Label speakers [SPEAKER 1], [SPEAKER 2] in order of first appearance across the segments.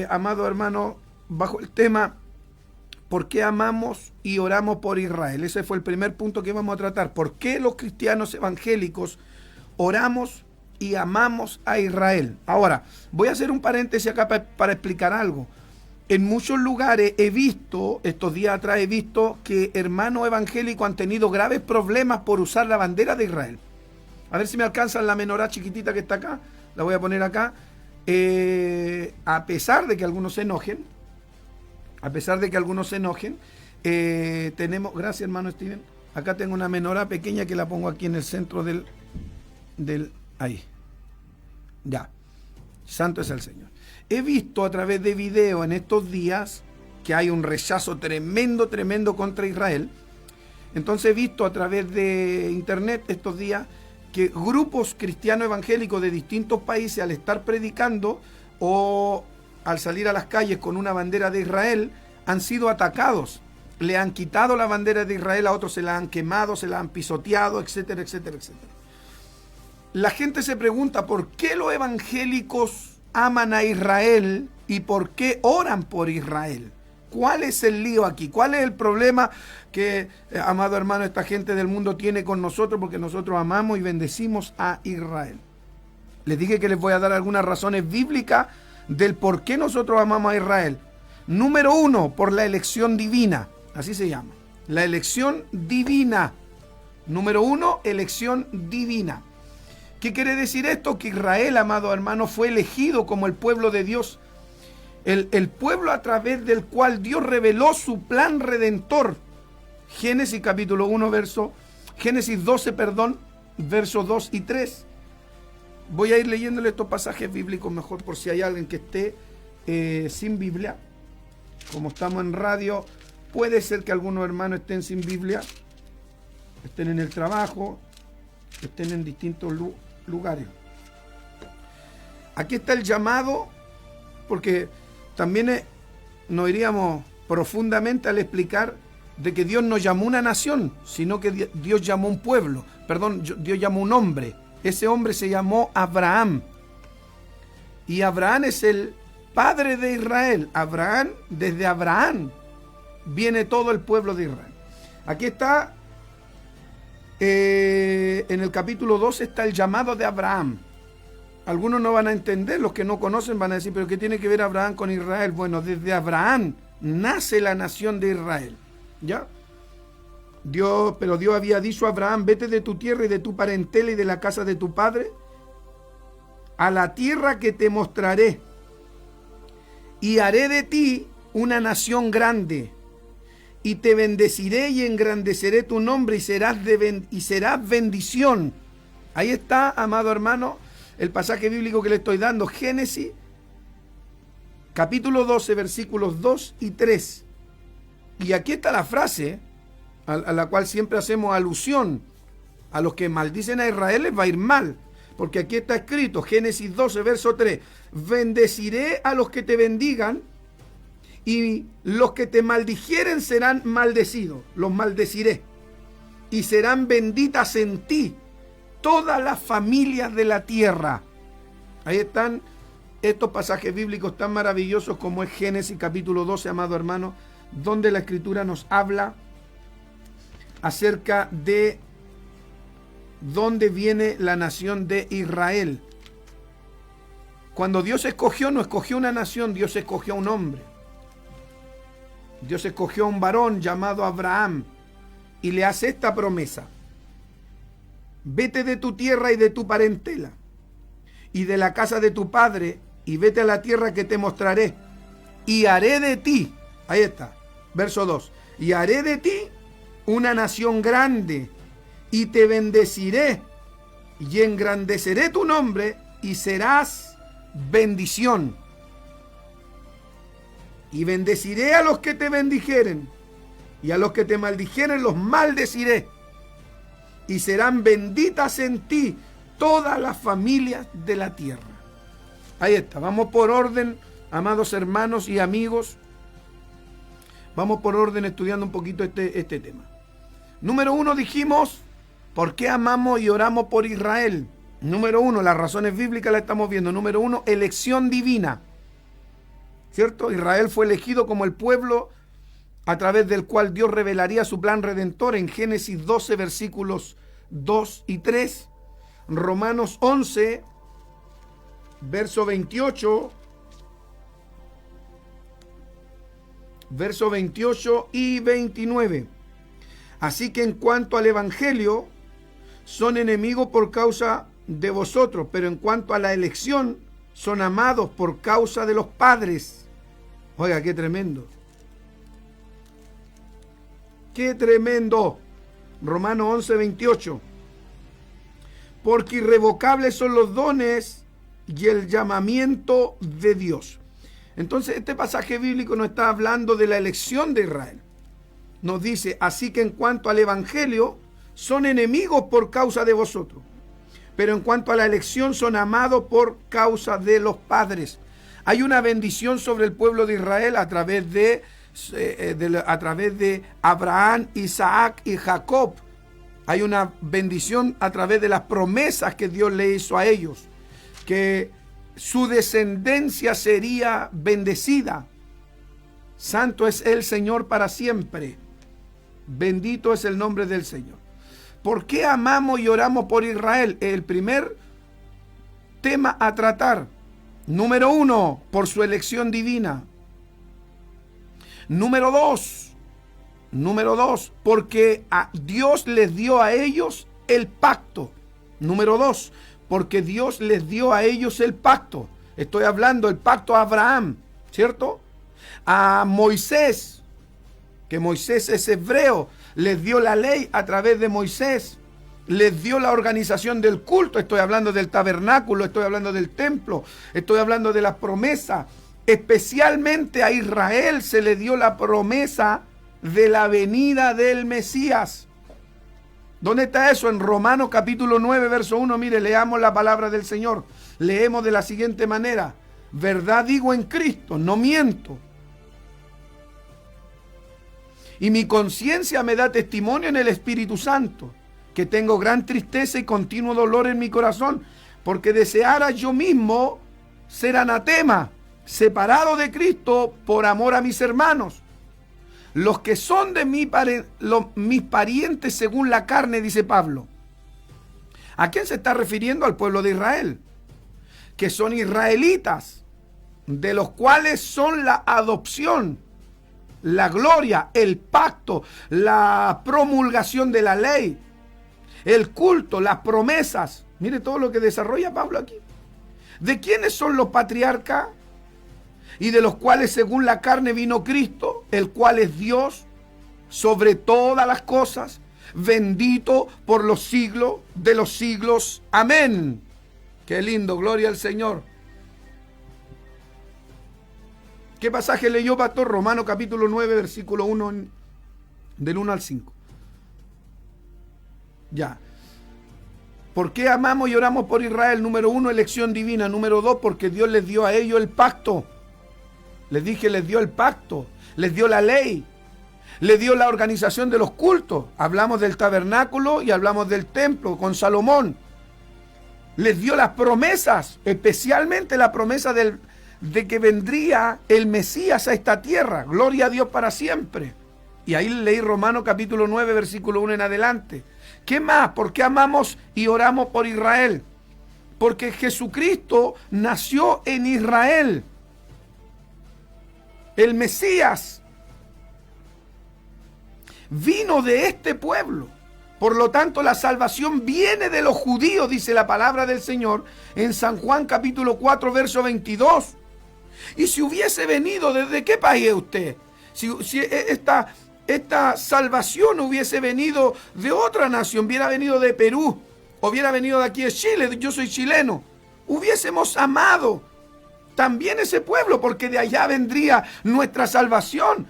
[SPEAKER 1] Amado hermano, bajo el tema ¿por qué amamos y oramos por Israel? Ese fue el primer punto que vamos a tratar. ¿Por qué los cristianos evangélicos oramos y amamos a Israel? Ahora, voy a hacer un paréntesis acá para explicar algo. En muchos lugares estos días atrás he visto que hermanos evangélicos han tenido graves problemas por usar la bandera de Israel. A ver si me alcanzan la menorá chiquitita que está acá. La voy a poner acá. A pesar de que algunos se enojen, tenemos, gracias hermano Steven, acá tengo una menorá pequeña que la pongo aquí en el centro del ahí, ya, santo es el Señor. He visto a través de video en estos días que hay un rechazo tremendo contra Israel. Entonces he visto a través de internet estos días que grupos cristianos evangélicos de distintos países, al estar predicando o al salir a las calles con una bandera de Israel, han sido atacados. Le han quitado la bandera de Israel, a otros se la han quemado, se la han pisoteado, etcétera, etcétera, etcétera. La gente se pregunta por qué los evangélicos aman a Israel y por qué oran por Israel. ¿Cuál es el lío aquí? ¿Cuál es el problema que, amado hermano, esta gente del mundo tiene con nosotros? Porque nosotros amamos y bendecimos a Israel. Les dije que les voy a dar algunas razones bíblicas del por qué nosotros amamos a Israel. Número 1, por la elección divina. Así se llama. La elección divina. Número 1, elección divina. ¿Qué quiere decir esto? Que Israel, amado hermano, fue elegido como el pueblo de Dios. El pueblo a través del cual Dios reveló su plan redentor. Génesis capítulo 1, Génesis 12, versos 2 y 3. Voy a ir leyéndole estos pasajes bíblicos mejor por si hay alguien que esté sin Biblia. Como estamos en radio, puede ser que algunos hermanos estén sin Biblia, estén en el trabajo, estén en distintos lugares. Aquí está el llamado, porque también nos iríamos profundamente al explicar de que Dios no llamó una nación, sino que Dios llamó un pueblo. Dios llamó un hombre. Ese hombre se llamó Abraham. Y Abraham es el padre de Israel. Desde Abraham viene todo el pueblo de Israel. Aquí está, en el capítulo 12 está el llamado de Abraham. Algunos no van a entender, los que no conocen van a decir, ¿pero qué tiene que ver Abraham con Israel? Bueno, desde Abraham nace la nación de Israel, ¿ya? Pero Dios había dicho a Abraham, vete de tu tierra y de tu parentela y de la casa de tu padre a la tierra que te mostraré y haré de ti una nación grande y te bendeciré y engrandeceré tu nombre y serás bendición. Ahí está, amado hermano, el pasaje bíblico que le estoy dando, Génesis, capítulo 12, versículos 2 y 3. Y aquí está la frase a la cual siempre hacemos alusión. A los que maldicen a Israel les va a ir mal. Porque aquí está escrito, Génesis 12, verso 3. Bendeciré a los que te bendigan y los que te maldijeren serán maldecidos. Los maldeciré. Y serán benditas en ti todas las familias de la tierra. Ahí están estos pasajes bíblicos tan maravillosos como es Génesis capítulo 12, amado hermano, donde la escritura nos habla acerca de dónde viene la nación de Israel. Cuando Dios escogió, no escogió una nación, Dios escogió a un hombre. Dios escogió a un varón llamado Abraham y le hace esta promesa. Vete de tu tierra y de tu parentela y de la casa de tu padre y vete a la tierra que te mostraré y haré de ti, ahí está, verso 2, y haré de ti una nación grande y te bendeciré y engrandeceré tu nombre y serás bendición. Y bendeciré a los que te bendijeren y a los que te maldijeren los maldeciré. Y serán benditas en ti todas las familias de la tierra. Ahí está, vamos por orden, amados hermanos y amigos. Vamos por orden estudiando un poquito este tema. Número 1 dijimos, ¿por qué amamos y oramos por Israel? Número 1, las razones bíblicas las estamos viendo. Número 1, elección divina. ¿cierto? Israel fue elegido como el pueblo a través del cual Dios revelaría su plan redentor en Génesis 12, versículos 2 y 3. Romanos 11, verso 28. Verso 28 y 29. Así que en cuanto al evangelio, son enemigos por causa de vosotros, pero en cuanto a la elección, son amados por causa de los padres. Oiga, qué tremendo. Qué tremendo. Romanos 11, 28. Porque irrevocables son los dones y el llamamiento de Dios. Entonces, este pasaje bíblico nos está hablando de la elección de Israel. Nos dice, así que en cuanto al evangelio, son enemigos por causa de vosotros. Pero en cuanto a la elección, son amados por causa de los padres. Hay una bendición sobre el pueblo de Israel a través de Abraham, Isaac y Jacob. Hay una bendición a través de las promesas que Dios le hizo a ellos, que su descendencia sería bendecida. Santo es el Señor para siempre. Bendito es el nombre del Señor. ¿Por qué amamos y oramos por Israel? El primer tema a tratar. Número 1, por su elección divina. Número 2, porque Dios les dio a ellos el pacto. Número 2, porque Dios les dio a ellos el pacto. Estoy hablando del pacto a Abraham, ¿cierto? A Moisés, que Moisés es hebreo, les dio la ley a través de Moisés. Les dio la organización del culto. Estoy hablando del tabernáculo, estoy hablando del templo, estoy hablando de las promesas. Especialmente a Israel se le dio la promesa de la venida del Mesías. ¿Dónde está eso? En Romanos capítulo 9, verso 1. Mire, leamos la palabra del Señor. Leemos de la siguiente manera: verdad digo en Cristo, no miento. Y mi conciencia me da testimonio en el Espíritu Santo, que tengo gran tristeza y continuo dolor en mi corazón, porque deseara yo mismo ser anatema, separado de Cristo por amor a mis hermanos, los que son de mis parientes según la carne, dice Pablo. ¿A quién se está refiriendo? Al pueblo de Israel, que son israelitas, de los cuales son la adopción, la gloria, el pacto, la promulgación de la ley, el culto, las promesas. Mire todo lo que desarrolla Pablo aquí. ¿De quiénes son los patriarcas? Y de los cuales según la carne vino Cristo, el cual es Dios sobre todas las cosas, bendito por los siglos de los siglos. Amén. Qué lindo, gloria al Señor. ¿Qué pasaje leyó, pastor? Romanos capítulo 9, versículo 1, del 1 al 5. Ya. ¿Por qué amamos y oramos por Israel? Número 1, elección divina. Número 2, porque Dios les dio a ellos el pacto. Les dije, les dio el pacto, les dio la ley, les dio la organización de los cultos. Hablamos del tabernáculo y hablamos del templo con Salomón. Les dio las promesas, especialmente la promesa de que vendría el Mesías a esta tierra. Gloria a Dios para siempre. Y ahí leí Romanos capítulo 9, versículo 1 en adelante. ¿Qué más? ¿Por qué amamos y oramos por Israel? Porque Jesucristo nació en Israel. El Mesías vino de este pueblo. Por lo tanto, la salvación viene de los judíos, dice la palabra del Señor en San Juan capítulo 4, verso 22. Y si hubiese venido, ¿desde qué país es usted? Si esta salvación hubiese venido de otra nación, hubiera venido de Perú, o hubiera venido de aquí de Chile, yo soy chileno, hubiésemos amado también ese pueblo, porque de allá vendría nuestra salvación.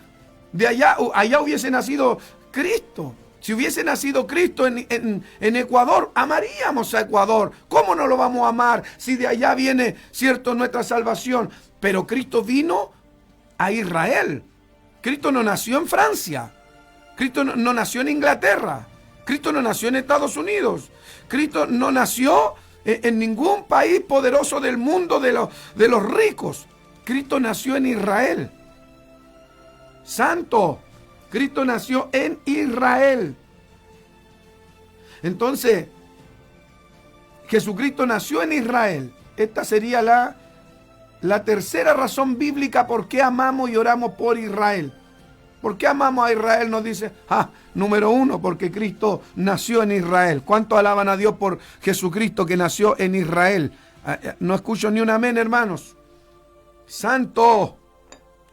[SPEAKER 1] De allá hubiese nacido Cristo. Si hubiese nacido Cristo en Ecuador, amaríamos a Ecuador. ¿Cómo no lo vamos a amar si de allá viene, cierto, nuestra salvación? Pero Cristo vino a Israel. Cristo no nació en Francia. Cristo no nació en Inglaterra. Cristo no nació en Estados Unidos. Cristo no nació en ningún país poderoso del mundo de los ricos. Cristo nació en Israel. Santo, Cristo nació en Israel. Entonces, Jesucristo nació en Israel. Esta sería la tercera razón bíblica por qué amamos y oramos por Israel. ¿Por qué amamos a Israel? Nos dice, número uno, porque Cristo nació en Israel. ¿Cuánto alaban a Dios por Jesucristo que nació en Israel? No escucho ni un amén, hermanos. Santo,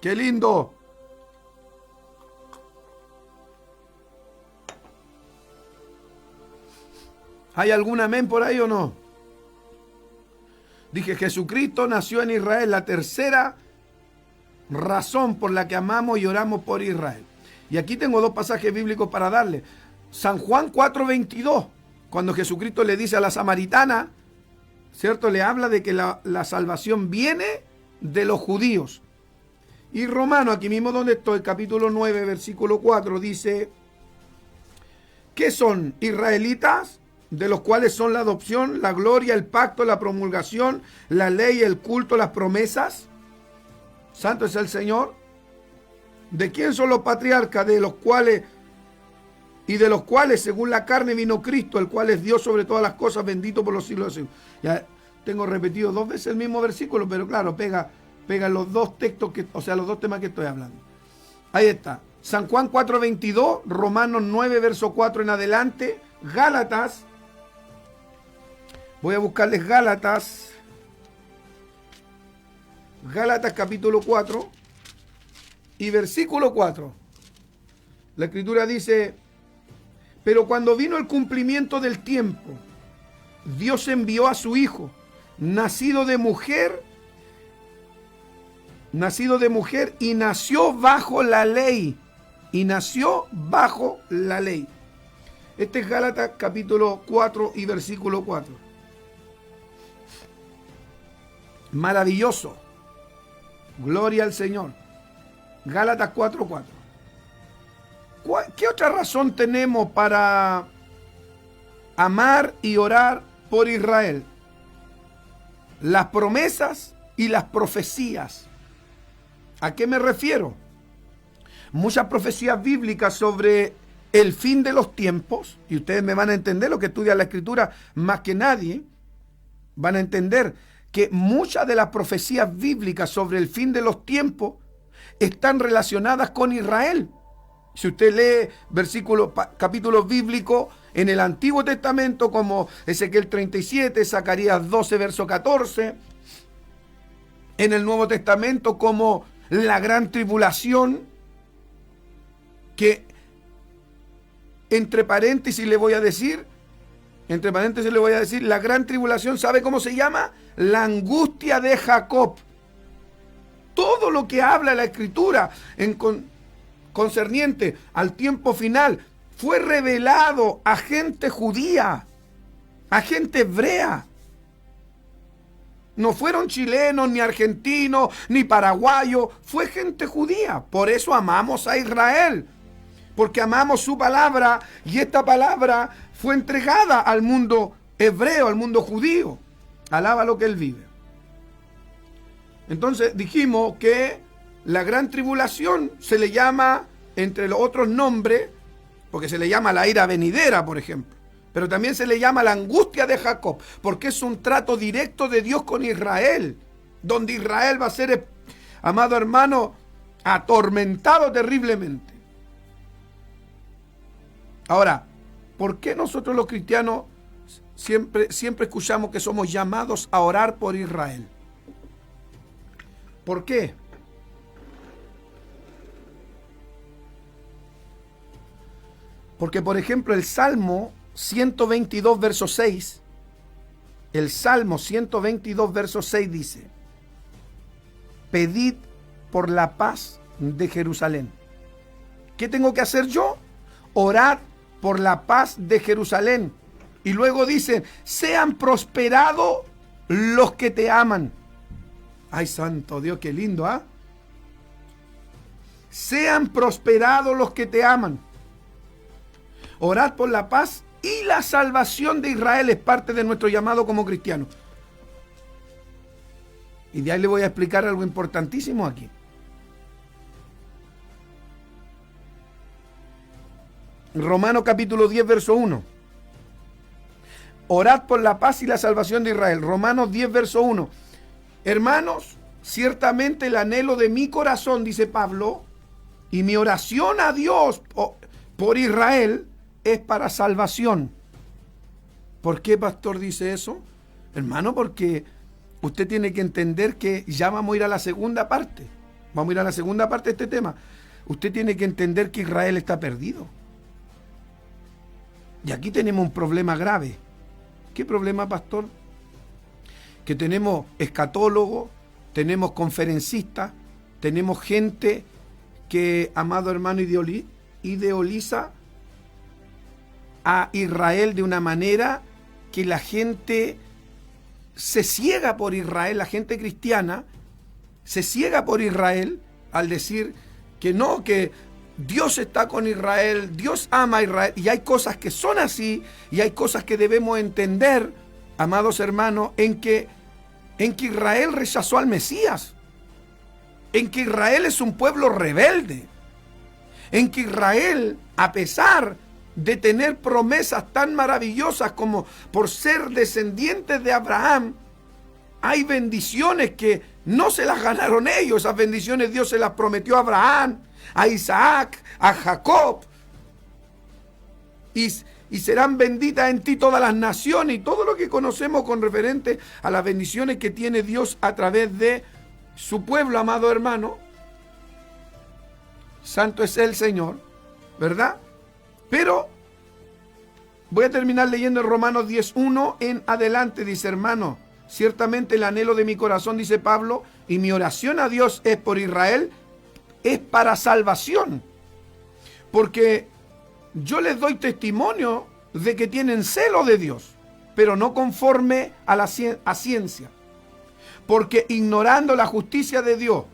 [SPEAKER 1] qué lindo. ¿Hay algún amén por ahí o no? Dije, Jesucristo nació en Israel. La tercera razón por la que amamos y oramos por Israel. Y aquí tengo dos pasajes bíblicos para darle. San Juan 4:22, cuando Jesucristo le dice a la samaritana, ¿cierto? Le habla de que la salvación viene de los judíos. Y Romano, aquí mismo donde estoy, capítulo 9, versículo 4, dice, ¿qué son? Israelitas, de los cuales son la adopción, la gloria, el pacto, la promulgación, la ley, el culto, las promesas. Santo es el Señor. ¿De quién son los patriarcas? De los cuales según la carne vino Cristo, el cual es Dios sobre todas las cosas, bendito por los siglos de siglos. Ya tengo repetido 2 veces el mismo versículo, pero claro, pega los dos textos, los dos temas que estoy hablando. Ahí está. San Juan 4:22, Romanos 9, verso 4 en adelante, Gálatas. Voy a buscarles Gálatas capítulo 4 y versículo 4. La escritura dice, pero cuando vino el cumplimiento del tiempo, Dios envió a su Hijo, nacido de mujer, y nació bajo la ley. Este es Gálatas capítulo 4 y versículo 4. Maravilloso. Gloria al Señor. Gálatas 4:4. ¿Qué otra razón tenemos para amar y orar por Israel? Las promesas y las profecías. ¿A qué me refiero? Muchas profecías bíblicas sobre el fin de los tiempos, y ustedes me van a entender, lo que estudian la Escritura más que nadie, van a entender que muchas de las profecías bíblicas sobre el fin de los tiempos están relacionadas con Israel. Si usted lee capítulos bíblicos en el Antiguo Testamento, como Ezequiel 37, Zacarías 12, verso 14, en el Nuevo Testamento, como la gran tribulación, que entre paréntesis le voy a decir, la gran tribulación, ¿sabe cómo se llama? La angustia de Jacob. Todo lo que habla la Escritura concerniente al tiempo final fue revelado a gente judía, a gente hebrea. No fueron chilenos, ni argentinos, ni paraguayos, fue gente judía. Por eso amamos a Israel, porque amamos su palabra, y esta palabra fue entregada al mundo hebreo, al mundo judío. Alaba lo que él vive. Entonces dijimos que la gran tribulación se le llama, entre los otros nombres, porque se le llama la ira venidera, por ejemplo, pero también se le llama la angustia de Jacob, porque es un trato directo de Dios con Israel, donde Israel va a ser, amado hermano, atormentado terriblemente. Ahora, ¿por qué nosotros los cristianos siempre escuchamos que somos llamados a orar por Israel? ¿Por qué? Porque, por ejemplo, el Salmo 122, verso 6, el Salmo 122, verso 6 dice, pedid por la paz de Jerusalén. ¿Qué tengo que hacer yo? Orad por la paz de Jerusalén. Y luego dicen, sean prosperados los que te aman. Ay, santo Dios, qué lindo, ¿ah? Sean prosperados los que te aman. Orad por la paz y la salvación de Israel es parte de nuestro llamado como cristianos. Y de ahí le voy a explicar algo importantísimo aquí. Romanos capítulo 10, verso 1. Orad por la paz y la salvación de Israel. Romanos 10, verso 1. Hermanos, ciertamente el anhelo de mi corazón, dice Pablo, y mi oración a Dios por Israel es para salvación. ¿Por qué, pastor, dice eso? Hermano, porque usted tiene que entender que ya vamos a ir a la segunda parte. Vamos a ir a la segunda parte de este tema. Usted tiene que entender que Israel está perdido. Y aquí tenemos un problema grave. ¿Qué problema, pastor? Que tenemos escatólogos, tenemos conferencistas, tenemos gente que, amado hermano, idealiza a Israel de una manera que la gente se ciega por Israel, la gente cristiana se ciega por Israel al decir que no, que Dios está con Israel, Dios ama a Israel, y hay cosas que son así, y hay cosas que debemos entender, amados hermanos, en que Israel rechazó al Mesías, en que Israel es un pueblo rebelde, en que Israel, a pesar de tener promesas tan maravillosas como por ser descendientes de Abraham, hay bendiciones que no se las ganaron ellos. Esas bendiciones Dios se las prometió a Abraham, a Isaac, a Jacob, y serán benditas en ti todas las naciones, y todo lo que conocemos con referente a las bendiciones que tiene Dios a través de su pueblo, amado hermano. Santo es el Señor, ¿verdad? Pero voy a terminar leyendo en Romanos 10:1 en adelante. Dice, hermano, ciertamente el anhelo de mi corazón, dice Pablo, y mi oración a Dios es por Israel, es para salvación. Porque yo les doy testimonio de que tienen celo de Dios, pero no conforme a ciencia. Porque ignorando la justicia de Dios,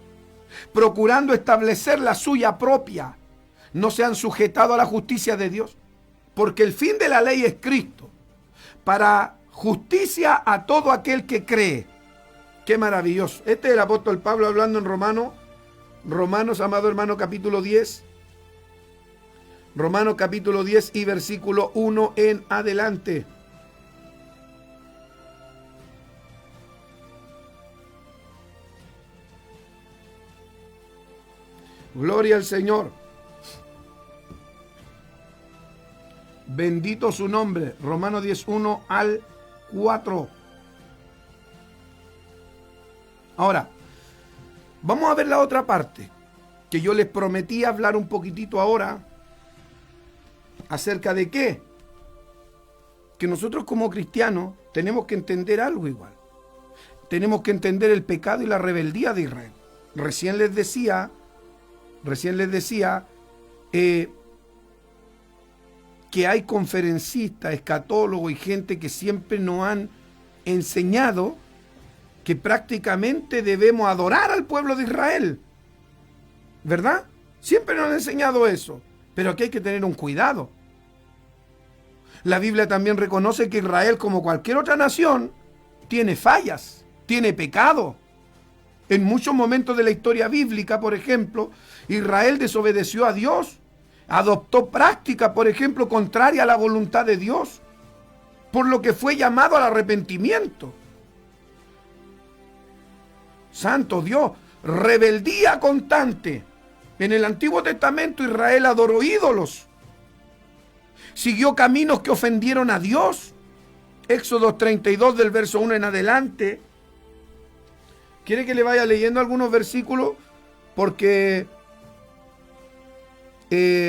[SPEAKER 1] procurando establecer la suya propia, no se han sujetado a la justicia de Dios. Porque el fin de la ley es Cristo, para justicia a todo aquel que cree. Qué maravilloso. Este es el apóstol Pablo hablando en Romanos, amado hermano, capítulo 10. Romanos capítulo 10 y versículo 1 en adelante. Gloria al Señor. Bendito su nombre. Romanos 10, 1 al 4. Ahora, vamos a ver la otra parte, que yo les prometí hablar un poquitito ahora. ¿Acerca de qué? Que nosotros como cristianos tenemos que entender algo igual. Tenemos que entender el pecado y la rebeldía de Israel. Recién les decía que hay conferencistas, escatólogos y gente que siempre nos han enseñado que prácticamente debemos adorar al pueblo de Israel, ¿verdad? Siempre nos han enseñado eso, pero aquí hay que tener un cuidado. La Biblia también reconoce que Israel, como cualquier otra nación, tiene fallas, tiene pecado. En muchos momentos de la historia bíblica, por ejemplo, Israel desobedeció a Dios, adoptó prácticas, por ejemplo, contraria a la voluntad de Dios, por lo que fue llamado al arrepentimiento. Santo Dios, rebeldía constante. En el Antiguo Testamento Israel adoró ídolos, siguió caminos que ofendieron a Dios. Éxodo 32 del verso 1 en adelante. ¿Quiere que le vaya leyendo algunos versículos? Porque,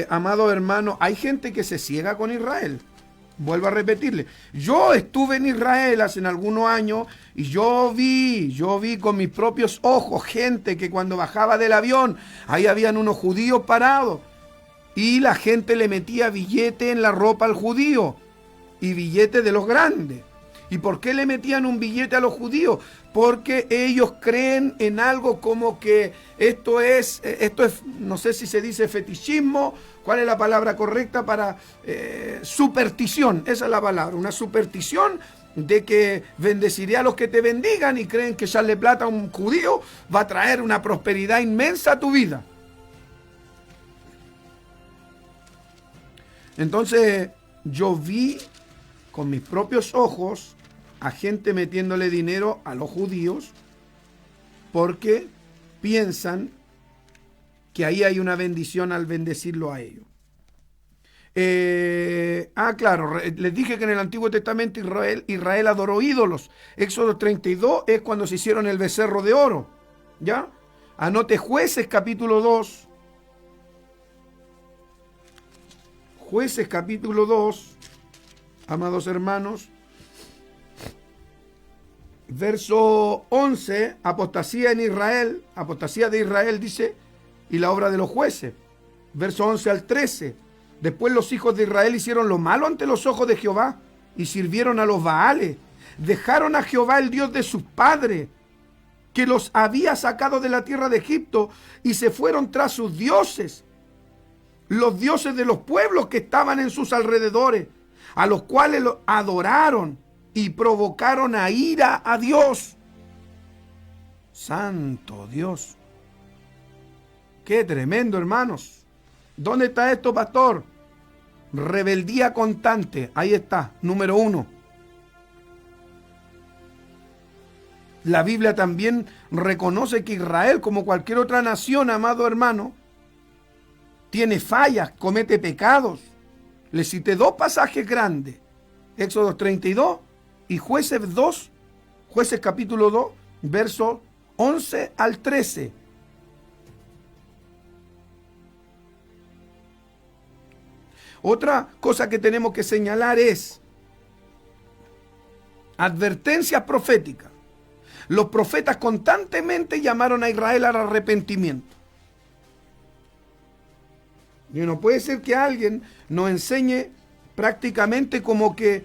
[SPEAKER 1] amado hermano, hay gente que se ciega con Israel. Vuelvo a repetirle. Yo estuve en Israel hace algunos años y yo vi con mis propios ojos gente que cuando bajaba del avión, ahí habían unos judíos parados y la gente le metía billete en la ropa al judío y billete de los grandes. ¿Y por qué le metían un billete a los judíos? Porque ellos creen en algo como que esto es, no sé si se dice fetichismo, ¿cuál es la palabra correcta para superstición? Esa es la palabra, una superstición de que bendeciré a los que te bendigan y creen que echarle plata a un judío va a traer una prosperidad inmensa a tu vida. Entonces yo vi con mis propios ojos a gente metiéndole dinero a los judíos porque piensan que ahí hay una bendición al bendecirlo a ellos. Claro, les dije que en el Antiguo Testamento Israel adoró ídolos. Éxodo 32 es cuando se hicieron el becerro de oro. ¿Ya? Anote Jueces capítulo 2. Jueces capítulo 2, amados hermanos. Verso 11, apostasía en Israel, apostasía de Israel dice, y la obra de los jueces. Verso 11 al 13. Después los hijos de Israel hicieron lo malo ante los ojos de Jehová y sirvieron a los Baales. Dejaron a Jehová el Dios de sus padres, que los había sacado de la tierra de Egipto, y se fueron tras sus dioses, los dioses de los pueblos que estaban en sus alrededores, a los cuales los adoraron y provocaron a ira a Dios. Santo Dios. Qué tremendo, hermanos. ¿Dónde está esto, pastor? Rebeldía constante. Ahí está, número 1. La Biblia también reconoce que Israel, como cualquier otra nación, amado hermano, tiene fallas, comete pecados. Les cité 2 pasajes grandes. Éxodo 32 y Jueces 2, Jueces capítulo 2, versos 11 al 13. Otra cosa que tenemos que señalar es advertencias proféticas. Los profetas constantemente llamaron a Israel al arrepentimiento. Y no puede ser que alguien nos enseñe prácticamente como que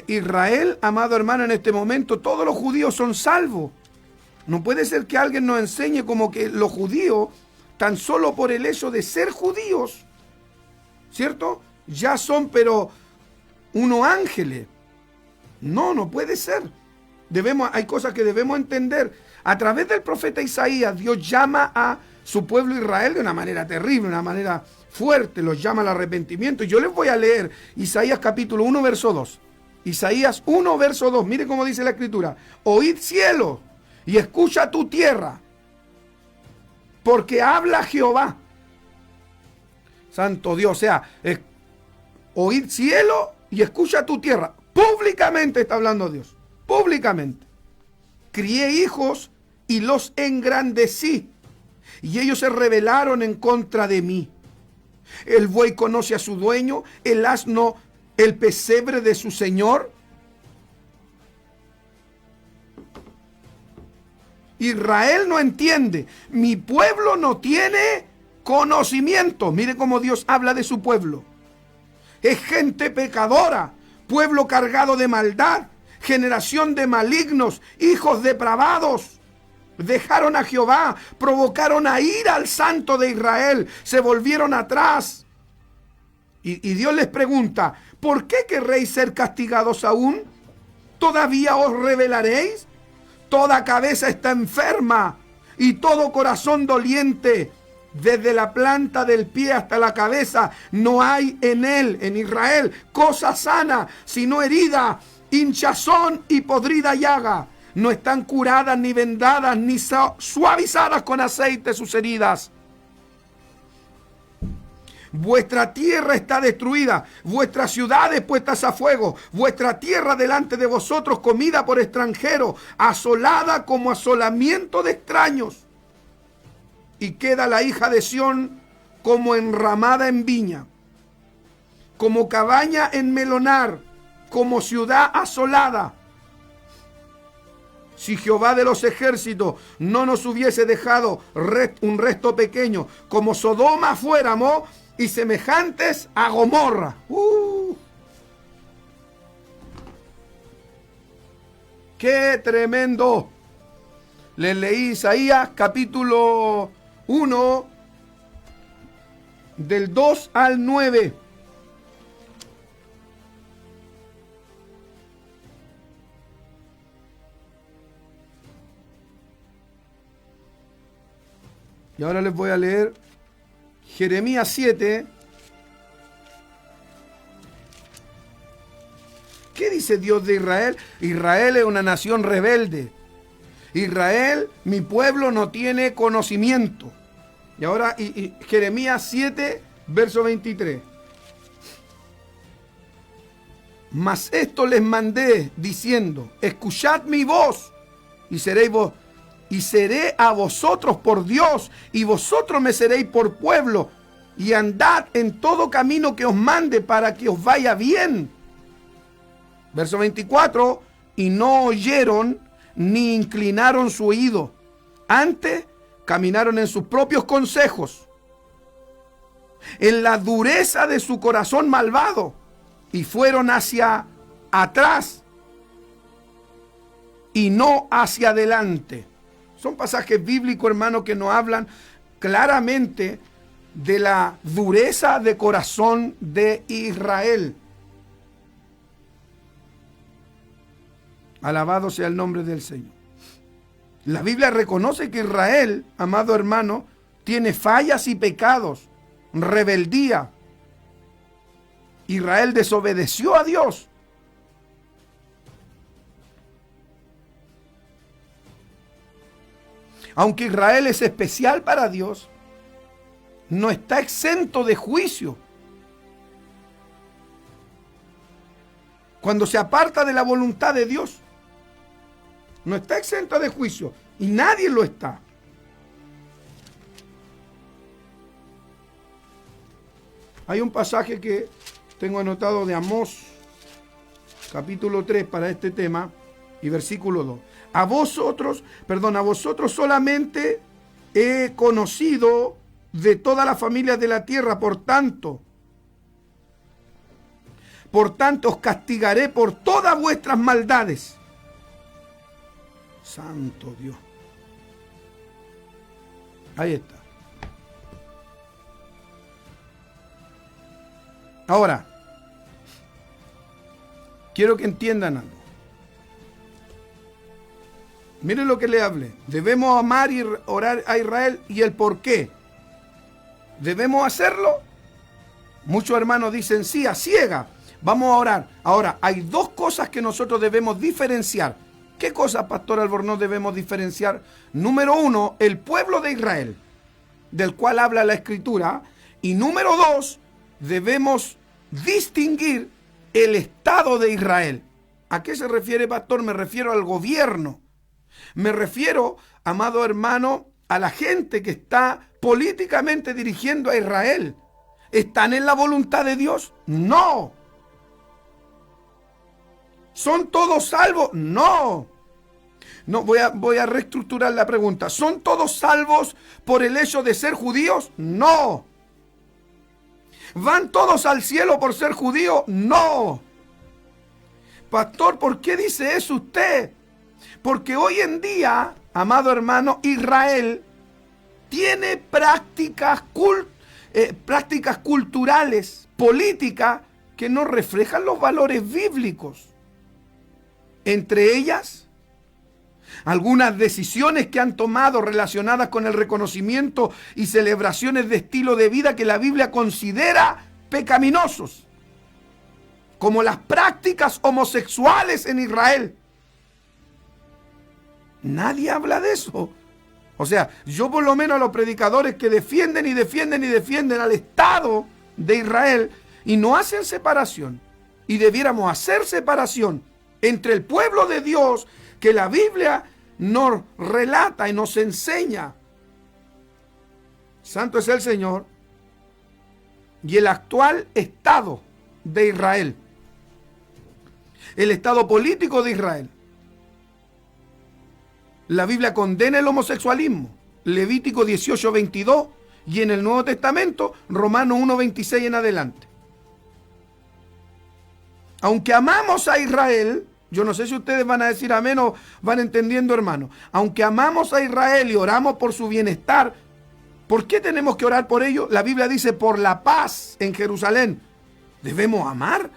[SPEAKER 1] Israel, amado hermano, en este momento todos los judíos son salvos. No puede ser que alguien nos enseñe como que los judíos, tan solo por el hecho de ser judíos, ¿cierto?, ya son pero unos ángeles. No puede ser. Hay cosas que debemos entender. A través del profeta Isaías, Dios llama a su pueblo Israel de una manera terrible, una manera fuerte, los llama al arrepentimiento. Y yo les voy a leer Isaías capítulo 1, verso 2. Isaías 1, verso 2. Mire cómo dice la escritura. Oíd cielo y escucha tu tierra, porque habla Jehová. Santo Dios, o sea, oíd cielo y escucha tu tierra. Públicamente está hablando Dios, públicamente. Crié hijos y los engrandecí, y ellos se rebelaron en contra de mí. El buey conoce a su dueño, el asno el pesebre de su señor. Israel no entiende, mi pueblo no tiene conocimiento. Mire cómo Dios habla de su pueblo. Es gente pecadora, pueblo cargado de maldad, generación de malignos, hijos depravados. Dejaron a Jehová, provocaron a ira al Santo de Israel, se volvieron atrás. Y Dios les pregunta, ¿por qué querréis ser castigados aún? ¿Todavía os rebelaréis? Toda cabeza está enferma y todo corazón doliente. Desde la planta del pie hasta la cabeza no hay en él, en Israel, cosa sana, sino herida, hinchazón y podrida llaga. No están curadas ni vendadas ni suavizadas con aceite sus heridas. Vuestra tierra está destruida, vuestras ciudades puestas a fuego, vuestra tierra delante de vosotros comida por extranjeros, asolada como asolamiento de extraños. Y queda la hija de Sión como enramada en viña, como cabaña en melonar, como ciudad asolada. Si Jehová de los ejércitos no nos hubiese dejado un resto pequeño, como Sodoma fuéramos, y semejantes a Gomorra. ¡Qué tremendo! Les leí Isaías capítulo 1, del 2 al 9. Y ahora les voy a leer Jeremías 7. ¿Qué dice Dios de Israel? Israel es una nación rebelde. Israel, mi pueblo, no tiene conocimiento. Y ahora Jeremías 7, verso 23. Mas esto les mandé diciendo, escuchad mi voz y seréis vos, y seré a vosotros por Dios, y vosotros me seréis por pueblo, y andad en todo camino que os mande para que os vaya bien. Verso 24, y no oyeron ni inclinaron su oído, antes caminaron en sus propios consejos, en la dureza de su corazón malvado, y fueron hacia atrás y no hacia adelante. Son pasajes bíblicos, hermanos, que nos hablan claramente de la dureza de corazón de Israel. Alabado sea el nombre del Señor. La Biblia reconoce que Israel, amado hermano, tiene fallas y pecados, rebeldía. Israel desobedeció a Dios. Aunque Israel es especial para Dios, no está exento de juicio. Cuando se aparta de la voluntad de Dios, no está exento de juicio, y nadie lo está. Hay un pasaje que tengo anotado de Amós, capítulo 3, para este tema, y versículo 2. A vosotros solamente he conocido de todas las familias de la tierra, por tanto os castigaré por todas vuestras maldades. Santo Dios. Ahí está. Ahora, quiero que entiendan algo. Miren lo que le hablé. Debemos amar y orar a Israel, y el por qué. ¿Debemos hacerlo? Muchos hermanos dicen sí, a ciega. Vamos a orar. Ahora, hay dos cosas que nosotros debemos diferenciar. ¿Qué cosas, Pastor Albornoz, debemos diferenciar? Número uno, el pueblo de Israel, del cual habla la Escritura. Y número dos, debemos distinguir el Estado de Israel. ¿A qué se refiere, pastor? Me refiero al gobierno. Me refiero, amado hermano, a la gente que está políticamente dirigiendo a Israel. ¿Están en la voluntad de Dios? No. ¿Son todos salvos? No. No, voy a reestructurar la pregunta. ¿Son todos salvos por el hecho de ser judíos? No. ¿Van todos al cielo por ser judíos? No. Pastor, ¿por qué dice eso usted? Porque hoy en día, amado hermano, Israel tiene prácticas culturales, políticas, que no reflejan los valores bíblicos. Entre ellas, algunas decisiones que han tomado relacionadas con el reconocimiento y celebraciones de estilo de vida que la Biblia considera pecaminosos, como las prácticas homosexuales en Israel. Nadie habla de eso. O sea, yo por lo menos a los predicadores que defienden al Estado de Israel y no hacen separación, y debiéramos hacer separación entre el pueblo de Dios que la Biblia nos relata y nos enseña. Santo es el Señor. Y el actual Estado de Israel. El Estado político de Israel. La Biblia condena el homosexualismo. Levítico 18:22. Y en el Nuevo Testamento, Romanos 1:26 en adelante. Aunque amamos a Israel, yo no sé si ustedes van a decir amén o van entendiendo, hermano. Aunque amamos a Israel y oramos por su bienestar, ¿por qué tenemos que orar por ellos? La Biblia dice por la paz en Jerusalén. ¿Debemos amar,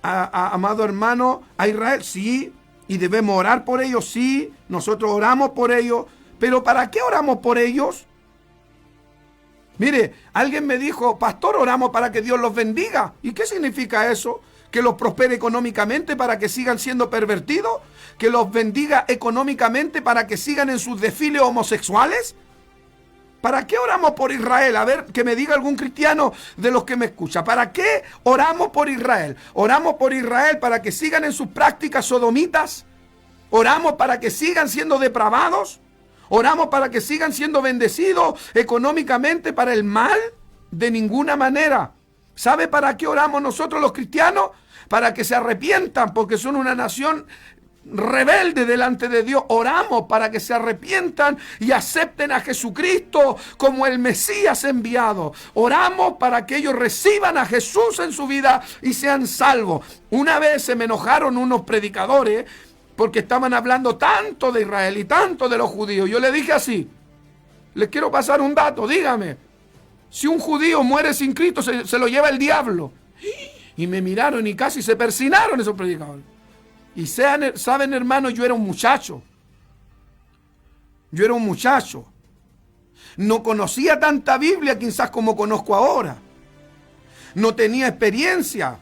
[SPEAKER 1] amado hermano, a Israel? Sí. ¿Y debemos orar por ellos? Sí. Nosotros oramos por ellos. ¿Pero para qué oramos por ellos? Mire, alguien me dijo, pastor, oramos para que Dios los bendiga. ¿Y qué significa eso? ¿Que los prospere económicamente para que sigan siendo pervertidos? ¿Que los bendiga económicamente para que sigan en sus desfiles homosexuales? ¿Para qué oramos por Israel? A ver, que me diga algún cristiano de los que me escucha. ¿Para qué oramos por Israel? ¿Oramos por Israel para que sigan en sus prácticas sodomitas? ¿Oramos para que sigan siendo depravados? ¿Oramos para que sigan siendo bendecidos económicamente para el mal? De ninguna manera. ¿Sabe para qué oramos nosotros los cristianos? Para que se arrepientan, porque son una nación rebelde delante de Dios. Oramos para que se arrepientan y acepten a Jesucristo como el Mesías enviado. Oramos para que ellos reciban a Jesús en su vida y sean salvos. Una vez se me enojaron unos predicadores porque estaban hablando tanto de Israel y tanto de los judíos. Yo le dije así: les quiero pasar un dato, dígame, si un judío muere sin Cristo, se lo lleva el diablo. Y me miraron y casi se persinaron esos predicadores. Y saben, hermano, yo era un muchacho. No conocía tanta Biblia quizás como conozco ahora. No tenía experiencia.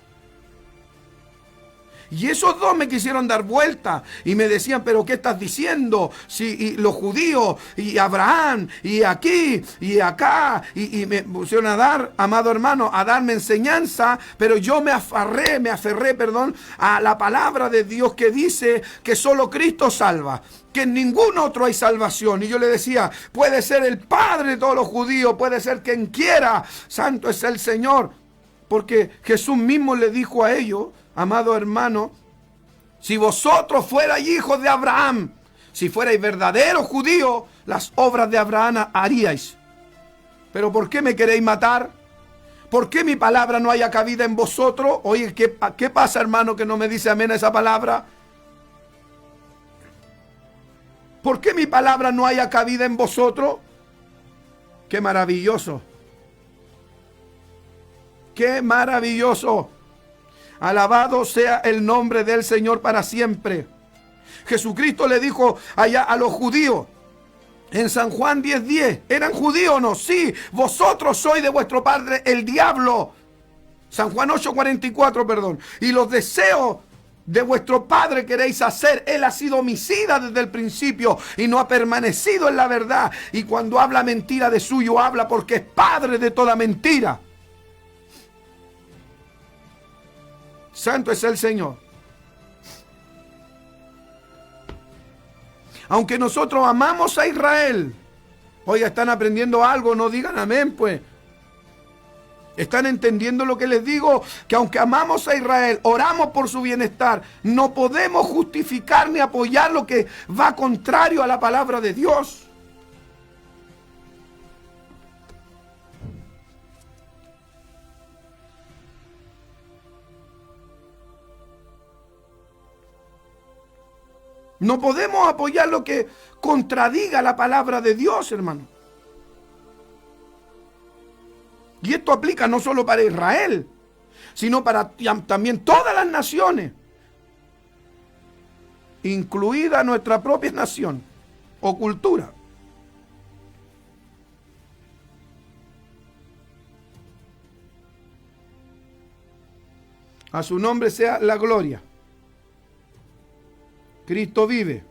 [SPEAKER 1] Y esos dos me quisieron dar vuelta y me decían, pero ¿qué estás diciendo? Si los judíos y Abraham y aquí y acá, y me pusieron a dar, amado hermano, a darme enseñanza, pero yo me aferré, a la palabra de Dios que dice que solo Cristo salva, que en ningún otro hay salvación. Y yo le decía, puede ser el Padre de todos los judíos, puede ser quien quiera, santo es el Señor, porque Jesús mismo le dijo a ellos, amado hermano, si vosotros fuerais hijos de Abraham, si fuerais verdaderos judíos, las obras de Abraham haríais. Pero ¿por qué me queréis matar? ¿Por qué mi palabra no haya cabida en vosotros? Oye, ¿qué pasa, hermano, que no me dice amén a esa palabra? ¿Por qué mi palabra no haya cabida en vosotros? ¡Qué maravilloso! ¡Qué maravilloso! Alabado sea el nombre del Señor para siempre. Jesucristo le dijo allá a los judíos en San Juan 10:10, ¿eran judíos o no? Sí, vosotros sois de vuestro padre el diablo. San Juan 8:44, perdón. Y los deseos de vuestro padre queréis hacer. Él ha sido homicida desde el principio y no ha permanecido en la verdad. Y cuando habla mentira de suyo, habla porque es padre de toda mentira. Santo es el Señor. Aunque nosotros amamos a Israel, oiga, están aprendiendo algo, no digan amén, pues. ¿Están entendiendo lo que les digo? Que aunque amamos a Israel, oramos por su bienestar, no podemos justificar ni apoyar lo que va contrario a la palabra de Dios. No podemos apoyar lo que contradiga la palabra de Dios, hermano. Y esto aplica no solo para Israel, sino para también todas las naciones, incluida nuestra propia nación o cultura. A su nombre sea la gloria. Cristo vive.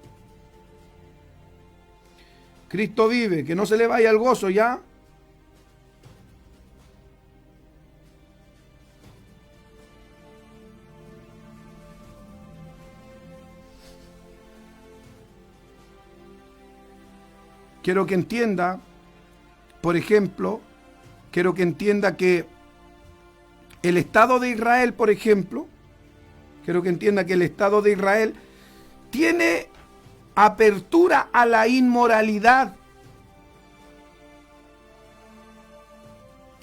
[SPEAKER 1] Cristo vive. Que no se le vaya el gozo ya. Quiero que entienda, por ejemplo, quiero que entienda que el Estado de Israel, por ejemplo, quiero que entienda que el Estado de Israel tiene apertura a la inmoralidad.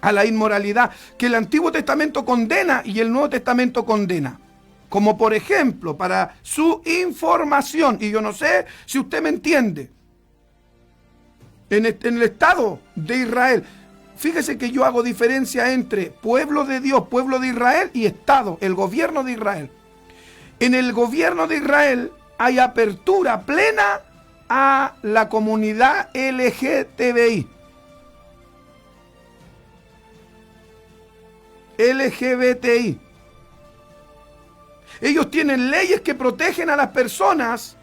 [SPEAKER 1] A la inmoralidad que el Antiguo Testamento condena y el Nuevo Testamento condena. Como por ejemplo, para su información, y yo no sé si usted me entiende, en el Estado de Israel, fíjese que yo hago diferencia entre pueblo de Dios, pueblo de Israel y Estado, el gobierno de Israel. En el gobierno de Israel hay apertura plena a la comunidad LGTBI. LGBTI. Ellos tienen leyes que protegen a las personas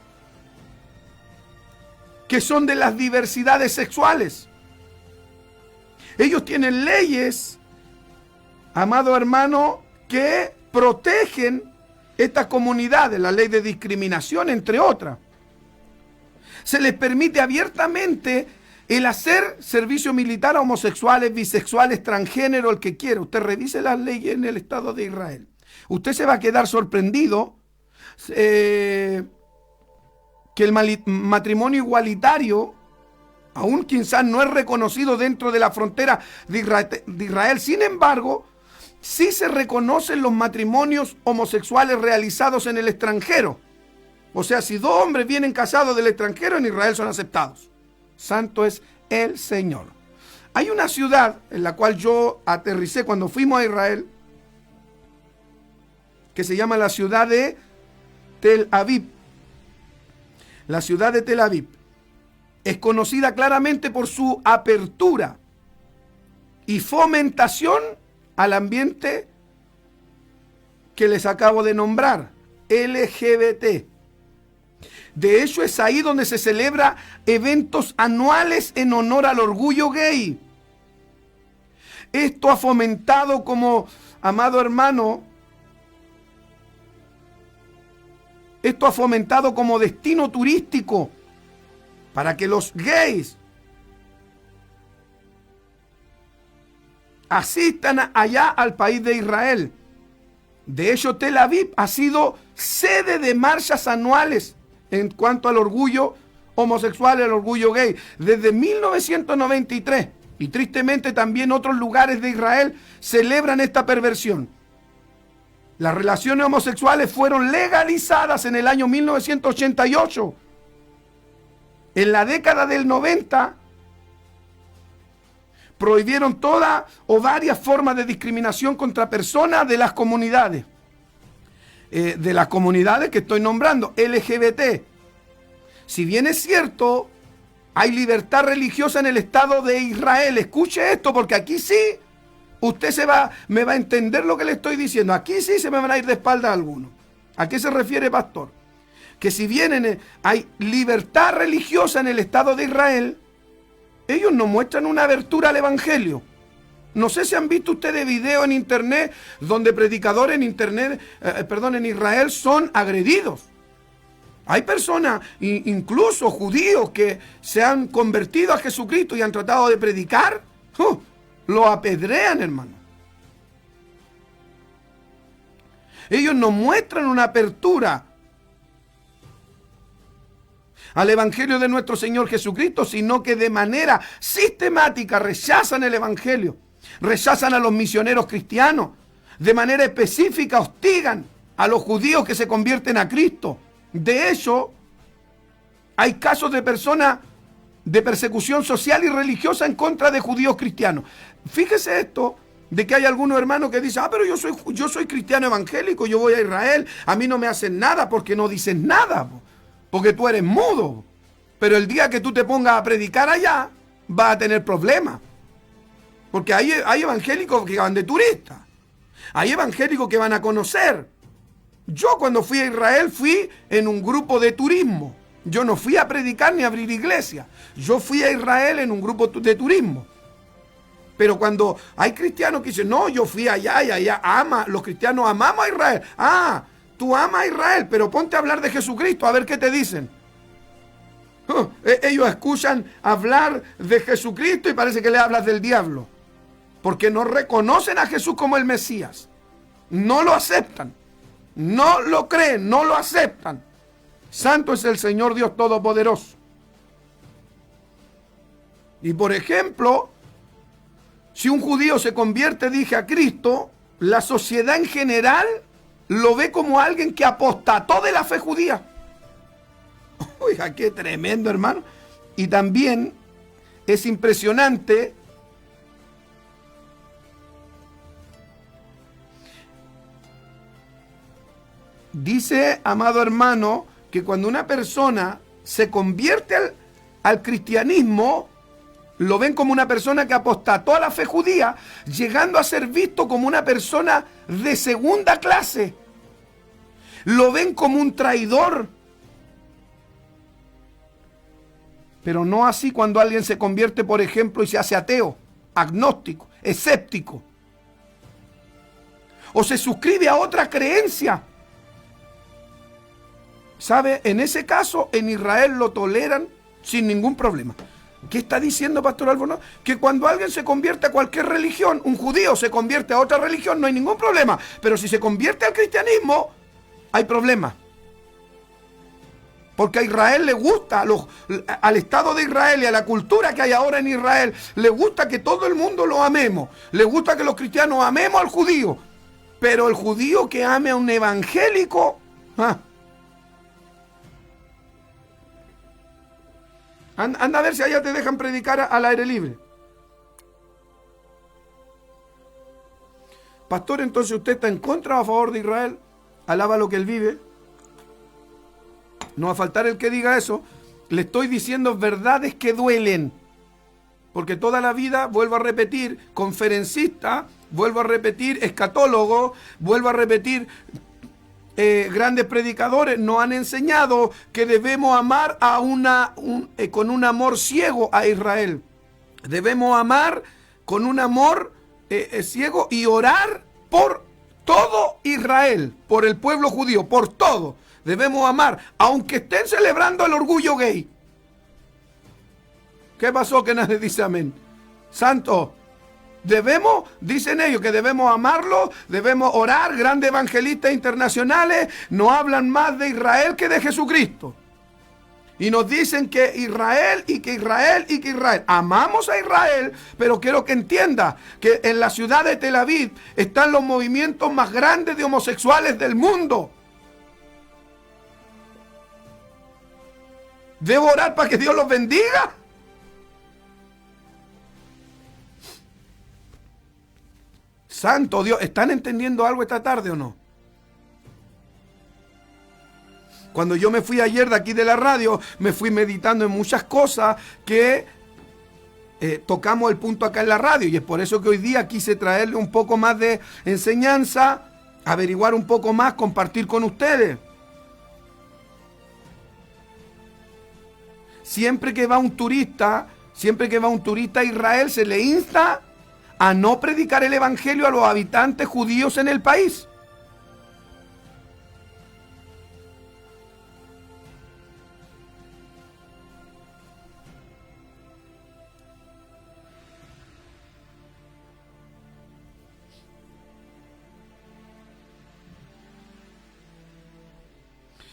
[SPEAKER 1] que son de las diversidades sexuales. Ellos tienen leyes, amado hermano, que protegen estas comunidades, la ley de discriminación, entre otras. Se les permite abiertamente el hacer servicio militar a homosexuales, bisexuales, transgénero, el que quiera. Usted revise las leyes en el Estado de Israel. Usted se va a quedar sorprendido que el matrimonio igualitario, aún quizás no es reconocido dentro de la frontera de Israel, sin embargo, sí se reconocen los matrimonios homosexuales realizados en el extranjero. O sea, si dos hombres vienen casados del extranjero, en Israel son aceptados. Santo es el Señor. Hay una ciudad en la cual yo aterricé cuando fuimos a Israel, que se llama la ciudad de Tel Aviv. La ciudad de Tel Aviv es conocida claramente por su apertura y fomentación al ambiente que les acabo de nombrar, LGBT. De hecho, es ahí donde se celebra eventos anuales en honor al orgullo gay. Esto ha fomentado como, amado hermano, esto ha fomentado como destino turístico para que los gays asistan allá al país de Israel. De hecho, Tel Aviv ha sido sede de marchas anuales en cuanto al orgullo homosexual y al orgullo gay desde 1993, y tristemente también otros lugares de Israel celebran esta perversión. Las relaciones homosexuales fueron legalizadas en el año 1988. En la década del 90 prohibieron toda o varias formas de discriminación contra personas de las comunidades. De las comunidades que estoy nombrando, LGBT. Si bien es cierto, hay libertad religiosa en el Estado de Israel. Escuche esto, porque aquí sí, usted me va a entender lo que le estoy diciendo. Aquí sí se me van a ir de espalda algunos. ¿A qué se refiere, pastor? Que si bien hay libertad religiosa en el Estado de Israel, ellos no muestran una abertura al Evangelio. No sé si han visto ustedes videos en internet donde predicadores en Israel son agredidos. Hay personas, incluso judíos, que se han convertido a Jesucristo y han tratado de predicar. Lo apedrean, hermano. Ellos no muestran una apertura al Evangelio de nuestro Señor Jesucristo, sino que de manera sistemática rechazan el Evangelio. Rechazan a los misioneros cristianos. De manera específica hostigan a los judíos que se convierten a Cristo. De hecho, hay casos de personas de persecución social y religiosa en contra de judíos cristianos. Fíjese esto, de que hay algunos hermanos que dicen, pero yo soy cristiano evangélico, yo voy a Israel, a mí no me hacen nada porque no dicen nada, porque tú eres mudo. Pero el día que tú te pongas a predicar allá, vas a tener problemas. Porque hay evangélicos que van de turistas. Hay evangélicos que van a conocer. Yo cuando fui a Israel fui en un grupo de turismo. Yo no fui a predicar ni a abrir iglesia. Yo fui a Israel en un grupo de turismo. Pero cuando hay cristianos que dicen, no, yo fui allá y allá los cristianos amamos a Israel. Tú amas a Israel, pero ponte a hablar de Jesucristo, a ver qué te dicen. Ellos escuchan hablar de Jesucristo y parece que le hablas del diablo. Porque no reconocen a Jesús como el Mesías. No lo aceptan. No lo creen, no lo aceptan. Santo es el Señor Dios Todopoderoso. Y por ejemplo, si un judío se convierte, a Cristo, la sociedad en general lo ve como alguien que apostató de la fe judía. Oiga, qué tremendo, hermano. Y también es impresionante dice, amado hermano, que cuando una persona se convierte al cristianismo, Lo ven como una persona que apostató a la fe judía, llegando a ser visto como una persona de segunda clase. Lo ven como un traidor. Pero no así cuando alguien se convierte, por ejemplo, y se hace ateo, agnóstico, escéptico. O se suscribe a otra creencia. ¿Sabe? En ese caso, en Israel lo toleran sin ningún problema. ¿Qué está diciendo Pastor Albornoz? Que cuando alguien se convierte a cualquier religión, un judío se convierte a otra religión, no hay ningún problema. Pero si se convierte al cristianismo, hay problema. Porque a Israel le gusta, al Estado de Israel y a la cultura que hay ahora en Israel, le gusta que todo el mundo lo amemos. Le gusta que los cristianos amemos al judío. Pero el judío que ame a un evangélico... Anda a ver si allá te dejan predicar al aire libre. Pastor, entonces usted está en contra o a favor de Israel. Alaba lo que él vive. No va a faltar el que diga eso. Le estoy diciendo verdades que duelen. Porque toda la vida, vuelvo a repetir, conferencista, vuelvo a repetir, escatólogo, vuelvo a repetir... grandes predicadores nos han enseñado que debemos amar con un amor ciego a Israel. Debemos amar con un amor ciego y orar por todo Israel, por el pueblo judío, por todo. Debemos amar, aunque estén celebrando el orgullo gay. ¿Qué pasó que nadie dice amén? Santo. Debemos, dicen ellos, que debemos amarlo, debemos orar. Grandes evangelistas internacionales no hablan más de Israel que de Jesucristo. Y nos dicen que Israel y que Israel y que Israel. Amamos a Israel, pero quiero que entienda que en la ciudad de Tel Aviv están los movimientos más grandes de homosexuales del mundo. ¿Debo orar para que Dios los bendiga? Santo Dios, ¿están entendiendo algo esta tarde o no? Cuando yo me fui ayer de aquí de la radio, me fui meditando en muchas cosas que tocamos el punto acá en la radio. Y es por eso que hoy día quise traerle un poco más de enseñanza, averiguar un poco más, compartir con ustedes. Siempre que va un turista a Israel, se le insta a no predicar el evangelio a los habitantes judíos en el país.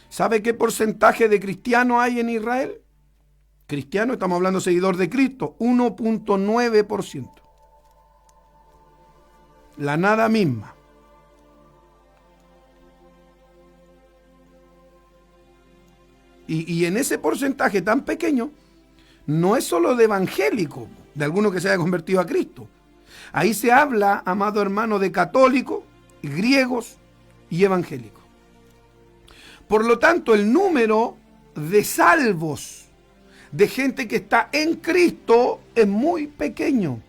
[SPEAKER 1] ¿Sabe qué porcentaje de cristianos hay en Israel? Cristiano, estamos hablando seguidor de Cristo, 1.9%. La nada misma. Y en ese porcentaje tan pequeño, no es solo de evangélico, de alguno que se haya convertido a Cristo. Ahí se habla, amado hermano, de católicos, griegos y evangélicos. Por lo tanto, el número de salvos, de gente que está en Cristo, es muy pequeño.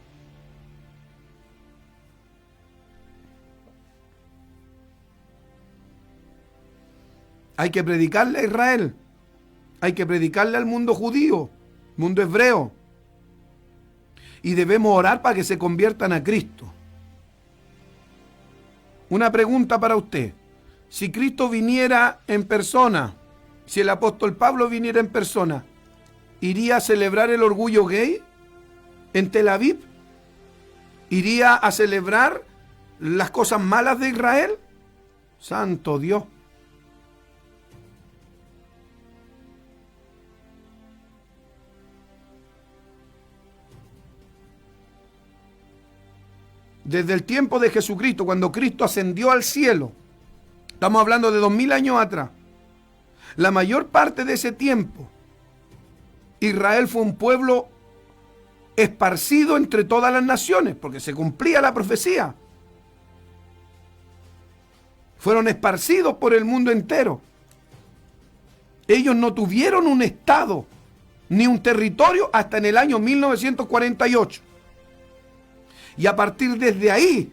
[SPEAKER 1] Hay que predicarle a Israel, hay que predicarle al mundo judío, mundo hebreo. Y debemos orar para que se conviertan a Cristo. Una pregunta para usted. Si Cristo viniera en persona, si el apóstol Pablo viniera en persona, ¿iría a celebrar el orgullo gay en Tel Aviv? ¿Iría a celebrar las cosas malas de Israel? Santo Dios. Desde el tiempo de Jesucristo, cuando Cristo ascendió al cielo, estamos hablando de 2000 años atrás, la mayor parte de ese tiempo, Israel fue un pueblo esparcido entre todas las naciones, porque se cumplía la profecía. Fueron esparcidos por el mundo entero. Ellos no tuvieron un estado, ni un territorio hasta en el año 1948. Y a partir desde ahí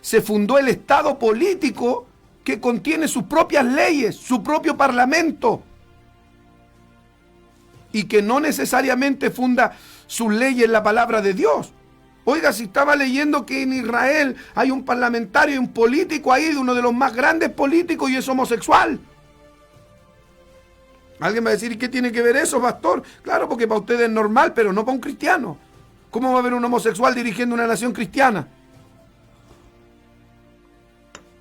[SPEAKER 1] se fundó el Estado político que contiene sus propias leyes, su propio parlamento, y que no necesariamente funda sus leyes en la palabra de Dios. Oiga, si estaba leyendo que en Israel hay un parlamentario y un político ahí, uno de los más grandes políticos, y es homosexual. Alguien va a decir, ¿y qué tiene que ver eso, pastor? Claro, porque para ustedes es normal, pero no para un cristiano. ¿Cómo va a haber un homosexual dirigiendo una nación cristiana?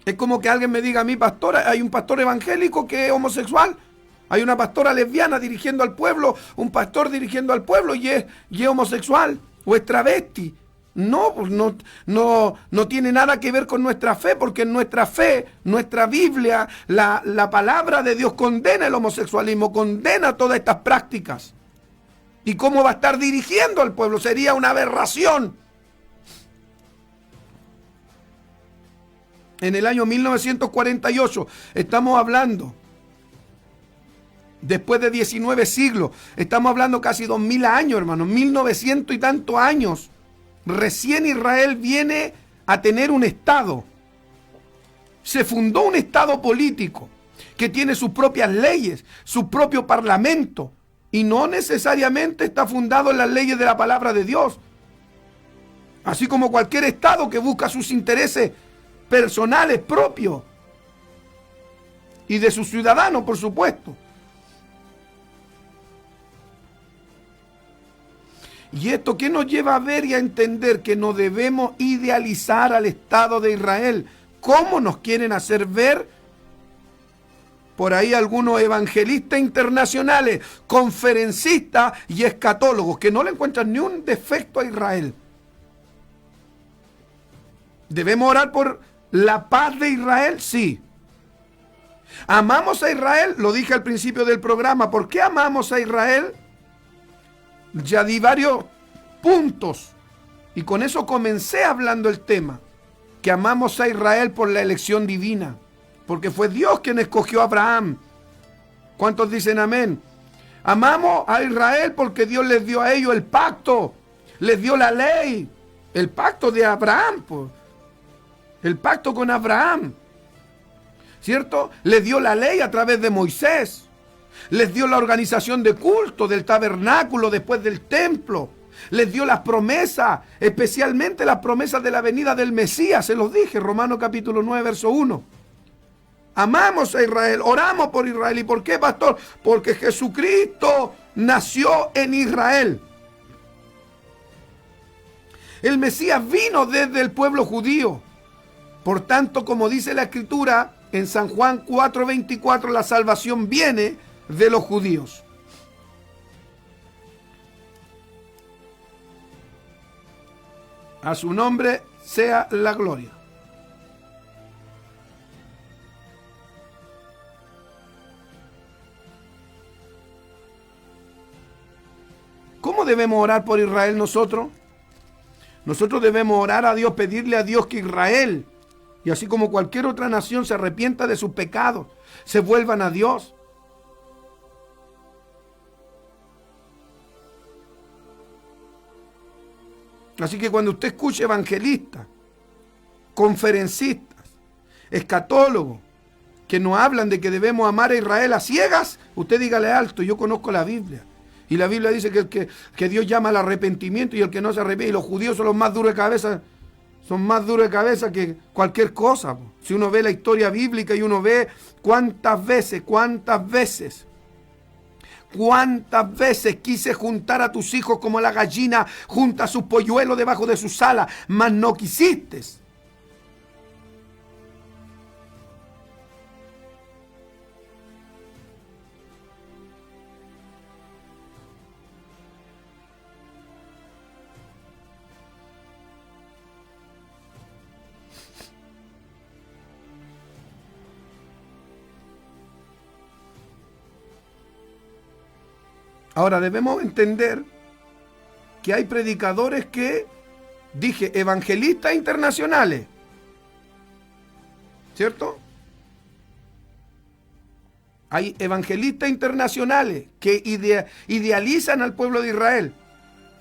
[SPEAKER 1] Es como que alguien me diga a mí, pastor, hay un pastor evangélico que es homosexual, hay una pastora lesbiana dirigiendo al pueblo, un pastor dirigiendo al pueblo y es homosexual o es travesti. No, pues no tiene nada que ver con nuestra fe, porque en nuestra fe, nuestra Biblia, la palabra de Dios condena el homosexualismo, condena todas estas prácticas. ¿Y cómo va a estar dirigiendo al pueblo? Sería una aberración. En el año 1948, estamos hablando, después de 19 siglos, estamos hablando casi 2000 años, hermanos, 1900 y tantos años. Recién Israel viene a tener un Estado. Se fundó un Estado político que tiene sus propias leyes, su propio parlamento, y no necesariamente está fundado en las leyes de la palabra de Dios. Así como cualquier Estado que busca sus intereses personales propios y de sus ciudadanos, por supuesto. ¿Y esto qué nos lleva a ver y a entender? Que no debemos idealizar al Estado de Israel. ¿Cómo nos quieren hacer ver por ahí algunos evangelistas internacionales, conferencistas y escatólogos, que no le encuentran ni un defecto a Israel? ¿Debemos orar por la paz de Israel? Sí. ¿Amamos a Israel? Lo dije al principio del programa. ¿Por qué amamos a Israel? Ya di varios puntos y con eso comencé hablando el tema, que amamos a Israel por la elección divina, porque fue Dios quien escogió a Abraham. ¿Cuántos dicen amén? Amamos a Israel porque Dios les dio a ellos el pacto, les dio la ley, el pacto de Abraham, pues, el pacto con Abraham, ¿cierto? Les dio la ley a través de Moisés. Les dio la organización de culto del tabernáculo después del templo. Les dio las promesas, especialmente las promesas de la venida del Mesías. Se los dije, Romanos capítulo 9, verso 1. Amamos a Israel, oramos por Israel. ¿Y por qué, pastor? Porque Jesucristo nació en Israel. El Mesías vino desde el pueblo judío. Por tanto, como dice la Escritura en San Juan 4:24, la salvación viene de los judíos. A su nombre sea la gloria. ¿Cómo debemos orar por Israel nosotros? Nosotros debemos orar a Dios, pedirle a Dios que Israel, y así como cualquier otra nación, se arrepienta de sus pecados, se vuelvan a Dios. Así que cuando usted escuche evangelistas, conferencistas, escatólogos, que nos hablan de que debemos amar a Israel a ciegas, usted dígale alto, yo conozco la Biblia. Y la Biblia dice que Dios llama al arrepentimiento y el que no se arrepiente. Y los judíos son los más duros de cabeza, son más duros de cabeza que cualquier cosa. Si uno ve la historia bíblica y uno ve cuántas veces quise juntar a tus hijos como la gallina junta a sus polluelos debajo de sus alas, mas no quisiste. Ahora debemos entender que hay predicadores que, dije, evangelistas internacionales, ¿cierto? Hay evangelistas internacionales que idealizan al pueblo de Israel.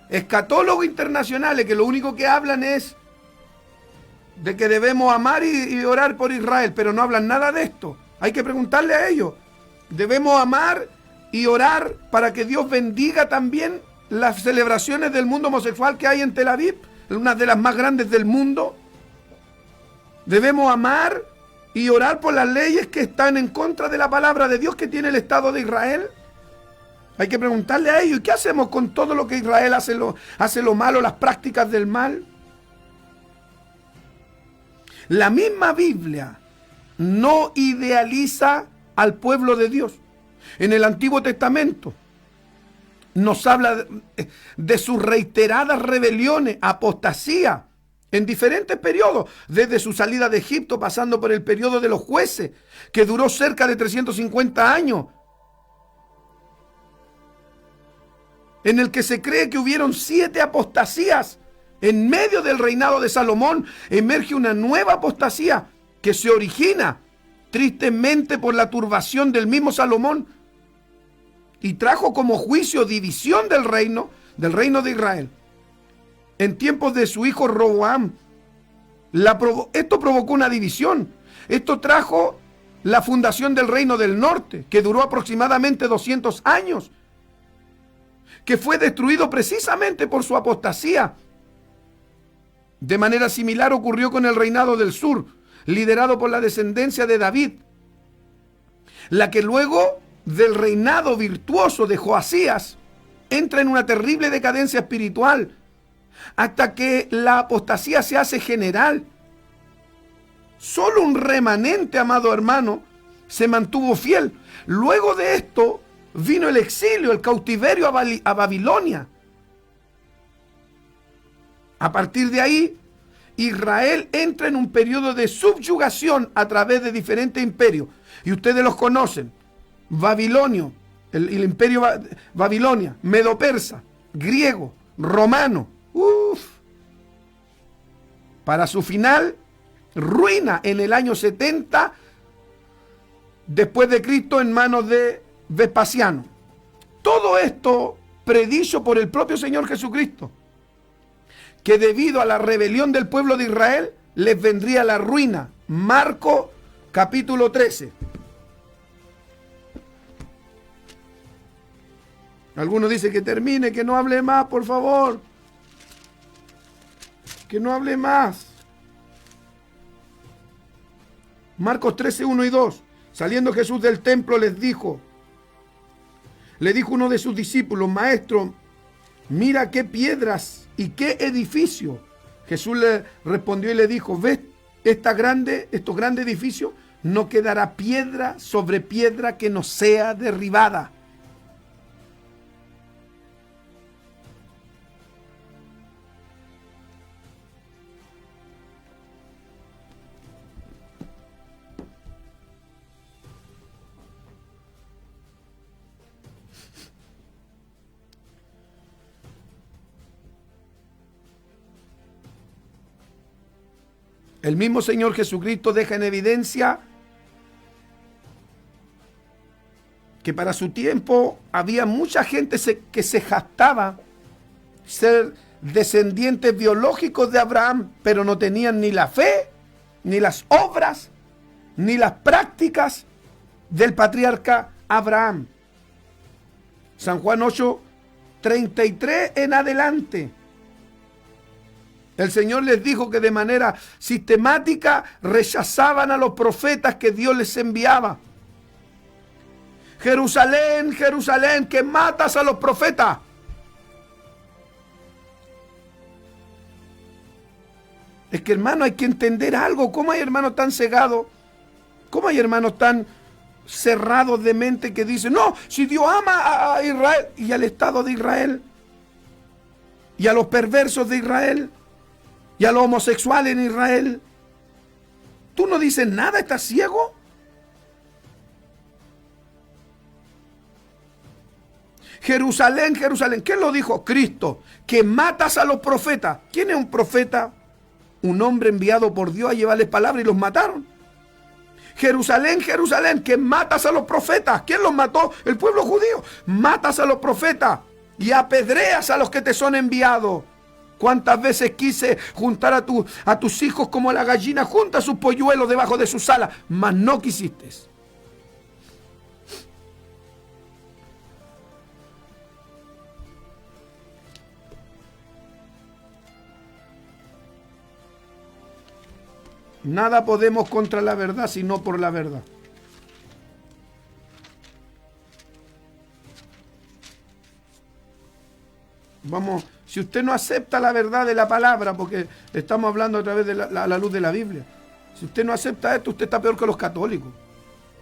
[SPEAKER 1] Escatólogos internacionales que lo único que hablan es de que debemos amar y orar por Israel, pero no hablan nada de esto. Hay que preguntarle a ellos. Debemos amar y orar para que Dios bendiga también las celebraciones del mundo homosexual que hay en Tel Aviv, una de las más grandes del mundo. Debemos amar y orar por las leyes que están en contra de la palabra de Dios que tiene el Estado de Israel. Hay que preguntarle a ellos, ¿y qué hacemos con todo lo que Israel hace lo malo, las prácticas del mal? La misma Biblia no idealiza al pueblo de Dios. En el Antiguo Testamento nos habla de sus reiteradas rebeliones, apostasía, en diferentes periodos, desde su salida de Egipto, pasando por el periodo de los jueces, que duró cerca de 350 años, en el que se cree que hubieron 7 apostasías. En medio del reinado de Salomón emerge una nueva apostasía que se origina tristemente por la turbación del mismo Salomón y trajo como juicio división del reino de Israel. En tiempos de su hijo Roboam, esto provocó una división. Esto trajo la fundación del reino del norte, que duró aproximadamente 200 años, que fue destruido precisamente por su apostasía. De manera similar ocurrió con el reinado del sur, liderado por la descendencia de David, la que luego del reinado virtuoso de Joasías entra en una terrible decadencia espiritual, hasta que la apostasía se hace general. Solo un remanente, amado hermano, se mantuvo fiel. Luego de esto vino el exilio, el cautiverio a Babilonia. A partir de ahí, Israel entra en un periodo de subyugación a través de diferentes imperios. Y ustedes los conocen. Babilonio, el imperio Babilonia, medo-persa, griego, romano. Para su final, ruina en el año 70 después de Cristo en manos de Vespasiano. Todo esto predicho por el propio Señor Jesucristo, que debido a la rebelión del pueblo de Israel les vendría la ruina. Marcos capítulo 13. Algunos dicen que termine, que no hable más, por favor. Que no hable más. Marcos 13, 1 y 2. Saliendo Jesús del templo le dijo uno de sus discípulos: Maestro, mira qué piedras y qué edificio. Jesús le respondió y le dijo: ¿ves estos grandes edificios? No quedará piedra sobre piedra que no sea derribada. El mismo Señor Jesucristo deja en evidencia que para su tiempo había mucha gente que se jactaba ser descendientes biológicos de Abraham, pero no tenían ni la fe, ni las obras, ni las prácticas del patriarca Abraham. San Juan 8, 33 en adelante. El Señor les dijo que de manera sistemática rechazaban a los profetas que Dios les enviaba. Jerusalén, Jerusalén, que matas a los profetas. Es que, hermano, hay que entender algo. ¿Cómo hay hermanos tan cegados? ¿Cómo hay hermanos tan cerrados de mente que dicen: no, si Dios ama a Israel y al Estado de Israel y a los perversos de Israel y a los homosexuales en Israel? ¿Tú no dices nada? ¿Estás ciego? Jerusalén, Jerusalén. ¿Quién lo dijo? Cristo. Que matas a los profetas. ¿Quién es un profeta? Un hombre enviado por Dios a llevarles palabra, y los mataron. Jerusalén, Jerusalén, que matas a los profetas. ¿Quién los mató? El pueblo judío. Matas a los profetas y apedreas a los que te son enviados. ¿Cuántas veces quise juntar a tus hijos como la gallina junta sus polluelos debajo de sus alas? Mas no quisiste. Nada podemos contra la verdad, sino por la verdad. Vamos, si usted no acepta la verdad de la palabra, porque estamos hablando a través de la luz de la Biblia, si usted no acepta esto, usted está peor que los católicos.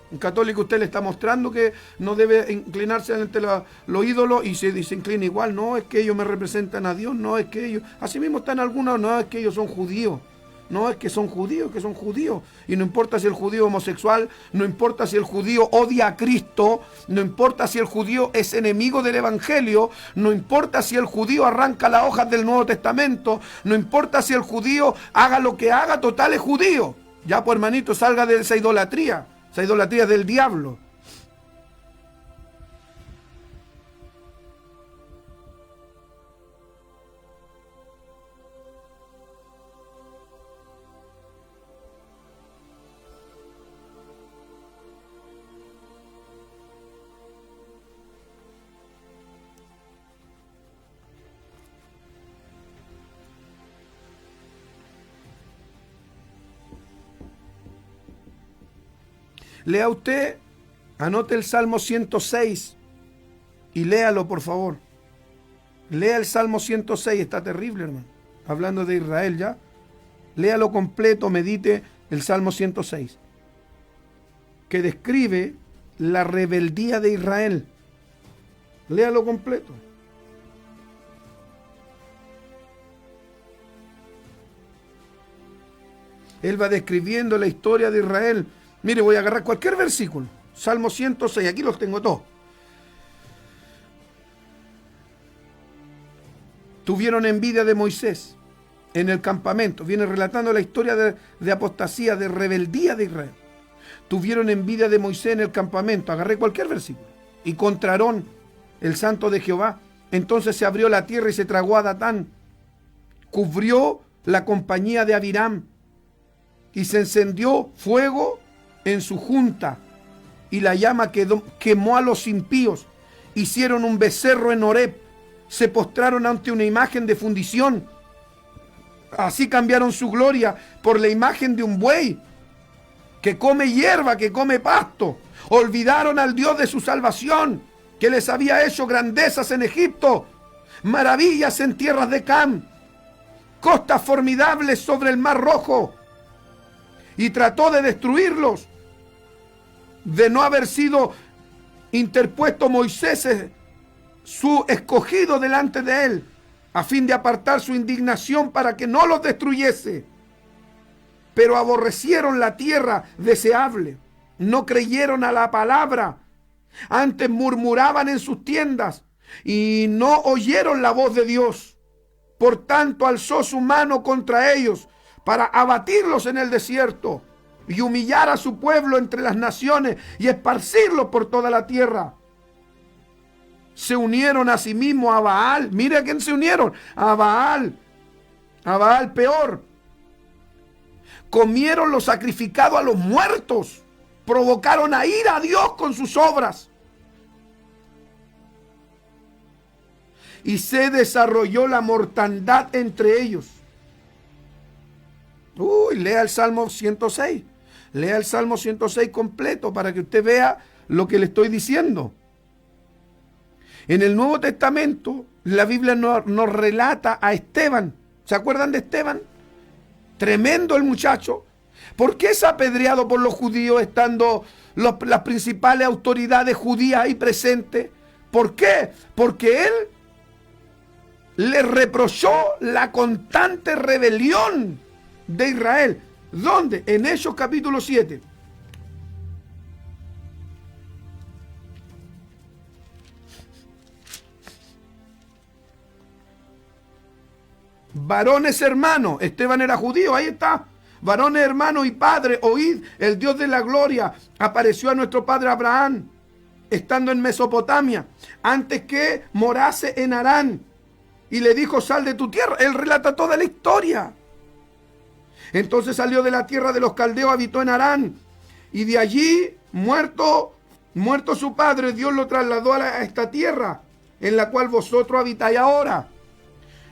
[SPEAKER 1] Un católico usted le está mostrando que no debe inclinarse ante los ídolos y se inclina igual. No, es que ellos me representan a Dios, no es que ellos... Así mismo están algunos, no es que ellos son judíos. No, es que son judíos, que son judíos. Y no importa si el judío es homosexual, no importa si el judío odia a Cristo, no importa si el judío es enemigo del Evangelio, no importa si el judío arranca las hojas del Nuevo Testamento, no importa si el judío haga lo que haga, total es judío. Ya, pues hermanito, salga de esa idolatría es del diablo. Lea usted, anote el Salmo 106 y léalo, por favor. Lea el Salmo 106, está terrible, hermano. Hablando de Israel ya. Léalo completo, medite el Salmo 106, que describe la rebeldía de Israel. Léalo completo. Él va describiendo la historia de Israel. Mire, voy a agarrar cualquier versículo. Salmo 106, aquí los tengo todos. Tuvieron envidia de Moisés en el campamento. Viene relatando la historia de apostasía, de rebeldía de Israel. Tuvieron envidia de Moisés en el campamento. Agarré cualquier versículo. Y contra Aarón, el santo de Jehová. Entonces se abrió la tierra y se tragó a Datán. Cubrió la compañía de Abiram. Y se encendió fuego en su junta, y la llama quemó a los impíos. Hicieron un becerro en Horeb, se postraron ante una imagen de fundición. Así cambiaron su gloria por la imagen de un buey que come hierba, que come pasto. Olvidaron al Dios de su salvación, que les había hecho grandezas en Egipto, maravillas en tierras de Cam, costas formidables sobre el mar Rojo, y trató de destruirlos. De no haber sido interpuesto Moisés, su escogido, delante de él, a fin de apartar su indignación para que no los destruyese. Pero aborrecieron la tierra deseable, no creyeron a la palabra, antes murmuraban en sus tiendas y no oyeron la voz de Dios. Por tanto alzó su mano contra ellos para abatirlos en el desierto y humillar a su pueblo entre las naciones y esparcirlo por toda la tierra. Se unieron a sí mismos a Baal. Mire a quién se unieron. A Baal peor. Comieron lo sacrificado a los muertos. Provocaron a ira a Dios con sus obras. Y se desarrolló la mortandad entre ellos. Lea el Salmo 106. Lea el Salmo 106 completo para que usted vea lo que le estoy diciendo. En el Nuevo Testamento, la Biblia nos relata a Esteban. ¿Se acuerdan de Esteban? Tremendo el muchacho. ¿Por qué es apedreado por los judíos estando las principales autoridades judías ahí presentes? ¿Por qué? Porque él le reprochó la constante rebelión de Israel. ¿Dónde? En Hechos capítulo 7. Varones hermanos, Esteban era judío, ahí está. varones hermanos y padres, oíd, el Dios de la gloria apareció a nuestro padre Abraham, estando en Mesopotamia, antes que morase en Harán, y le dijo, sal de tu tierra. Él relata toda la historia. Entonces salió de la tierra de los caldeos, habitó en Harán, y de allí, muerto su padre, Dios lo trasladó a esta tierra, en la cual vosotros habitáis ahora,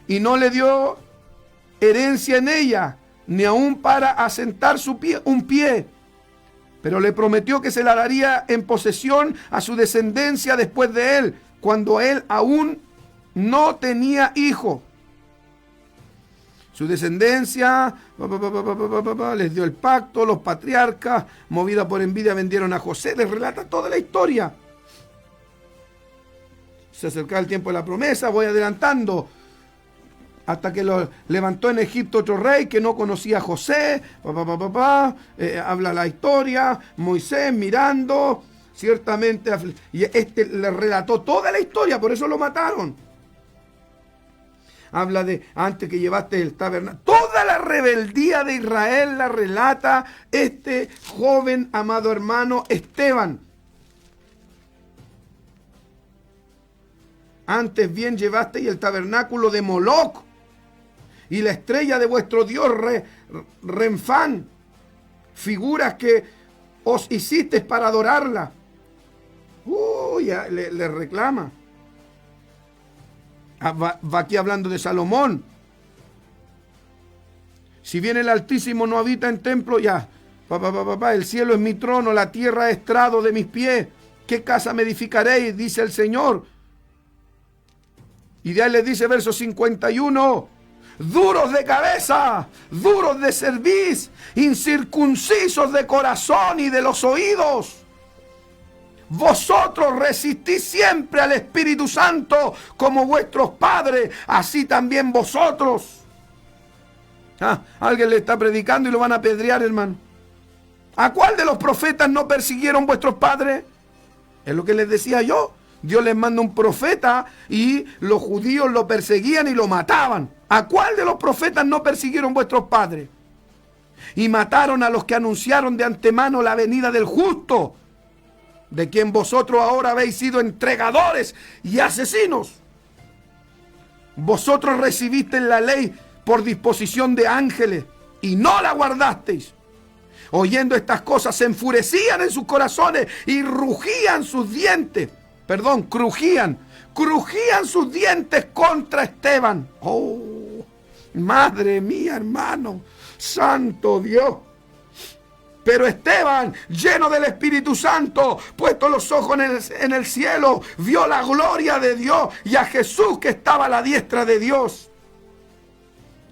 [SPEAKER 1] y no le dio herencia en ella, ni aun para asentar un pie, pero le prometió que se la daría en posesión a su descendencia después de él, cuando él aún no tenía hijo. Su descendencia les dio el pacto, los patriarcas, movida por envidia, vendieron a José. Les relata toda la historia. Se acercaba el tiempo de la promesa, voy adelantando, hasta que lo levantó en Egipto otro rey que no conocía a José. Habla la historia, Moisés mirando, ciertamente, y le relató toda la historia, por eso lo mataron. Habla de antes que llevaste el tabernáculo. Toda la rebeldía de Israel la relata este joven, amado hermano, Esteban. Antes bien llevasteis el tabernáculo de Moloc y la estrella de vuestro dios Renfán, figuras que os hicisteis para adorarla. Ya le reclama. Va aquí hablando de Salomón. Si bien el Altísimo no habita en templo, ya. El cielo es mi trono, la tierra es estrado de mis pies. ¿Qué casa me edificaréis? Dice el Señor. Y de ahí les dice verso 51. Duros de cabeza, duros de cerviz, incircuncisos de corazón y de los oídos. Vosotros resistís siempre al Espíritu Santo como vuestros padres, así también vosotros. Alguien le está predicando y lo van a apedrear, hermano. ¿A cuál de los profetas no persiguieron vuestros padres? Es lo que les decía yo. Dios les manda un profeta y los judíos lo perseguían y lo mataban. ¿A cuál de los profetas no persiguieron vuestros padres? Y mataron a los que anunciaron de antemano la venida del justo, de quien vosotros ahora habéis sido entregadores y asesinos. Vosotros recibisteis la ley por disposición de ángeles y no la guardasteis. Oyendo estas cosas se enfurecían en sus corazones y rugían sus dientes. Crujían sus dientes contra Esteban. Oh, madre mía, hermano, santo Dios. Pero Esteban, lleno del Espíritu Santo, puesto los ojos en el cielo, vio la gloria de Dios y a Jesús que estaba a la diestra de Dios.